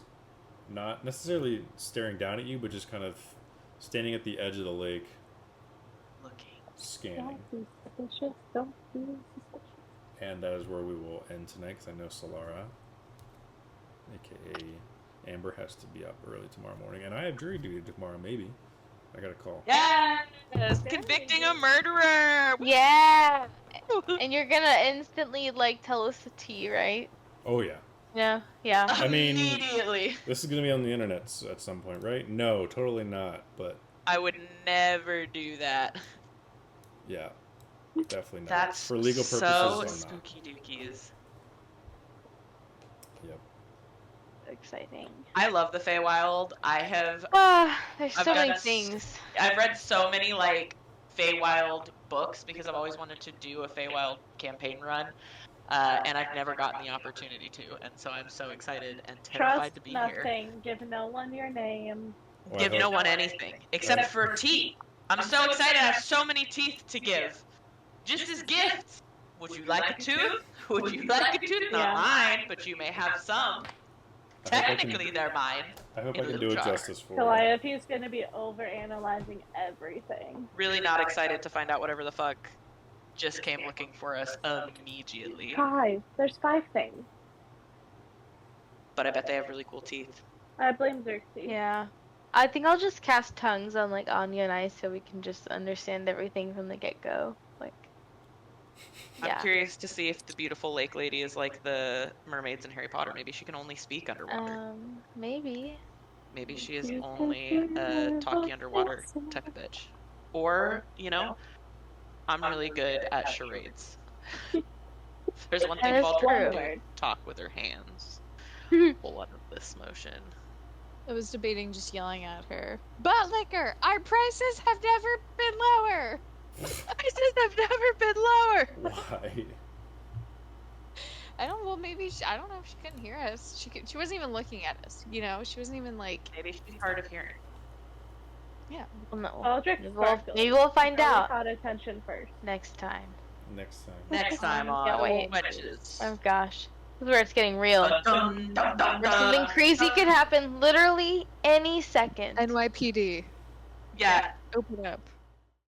not necessarily staring down at you, but just kind of standing at the edge of the lake, Looking. scanning. Don't be suspicious. Don't be suspicious. And that is where we will end tonight, because I know Solara, aka Amber, has to be up early tomorrow morning, and I have jury duty tomorrow. Maybe I got a call. Yes! Convicting a murderer! Yeah. And you're gonna instantly like tell us the tea, right? Oh yeah, Yeah. Yeah. I mean, Immediately. this is gonna be on the internet at some point, right? No, totally not. But I would never do that. yeah, definitely not. That's For legal purposes so or not. spooky dookies. Yep. Exciting. I love the Feywild. There's I've so done many a s- things. I've read so many like Feywild books because I've always wanted to do a Feywild campaign run, and I've never gotten the opportunity to, and so I'm so excited and terrified Trust to be here. nothing. Give no one your name. Well, I Give hope- no one anything except for teeth. I'm so excited. I have so many teeth to give, just as gifts. Would you like a tooth? Would you like a tooth? Not Yeah. mine, but you may have some. I hope I can- Technically, they're mine. I hope in I a can do little it jar. justice for you. Calliope's gonna be over analyzing everything. Really not excited to find out whatever the fuck just came looking for us immediately. 5. There's 5 things. But I bet they have really cool teeth. I blame Xerxes. Yeah. I think I'll just cast tongues on like Anya and I so we can just understand everything from the get go. Like I'm yeah. curious to see if the beautiful lake lady is like the mermaids in Harry Potter. Maybe she can only speak underwater. Maybe. Maybe she is only a talky underwater type of bitch. Or, you know, I'm really good at charades. There's one thing That is called true. to talk with her hands. Pull out of this motion. I was debating just yelling at her. Butt liquor! Our prices have never been lower! Prices have never been lower. Why? I don't. Well, maybe I don't know if she couldn't hear us. She wasn't even looking at us. You know, she wasn't even like. Maybe she's hard of hearing. Yeah. Well, no. Aldrich Sparkle. Maybe we'll find Always out caught attention first. next time. Next time. Next time Can't on wait. Wenches. Oh gosh. This is where it's getting real. Dun, dun, dun, Where something dun. crazy could happen literally any second. NYPD. Yeah, Open up.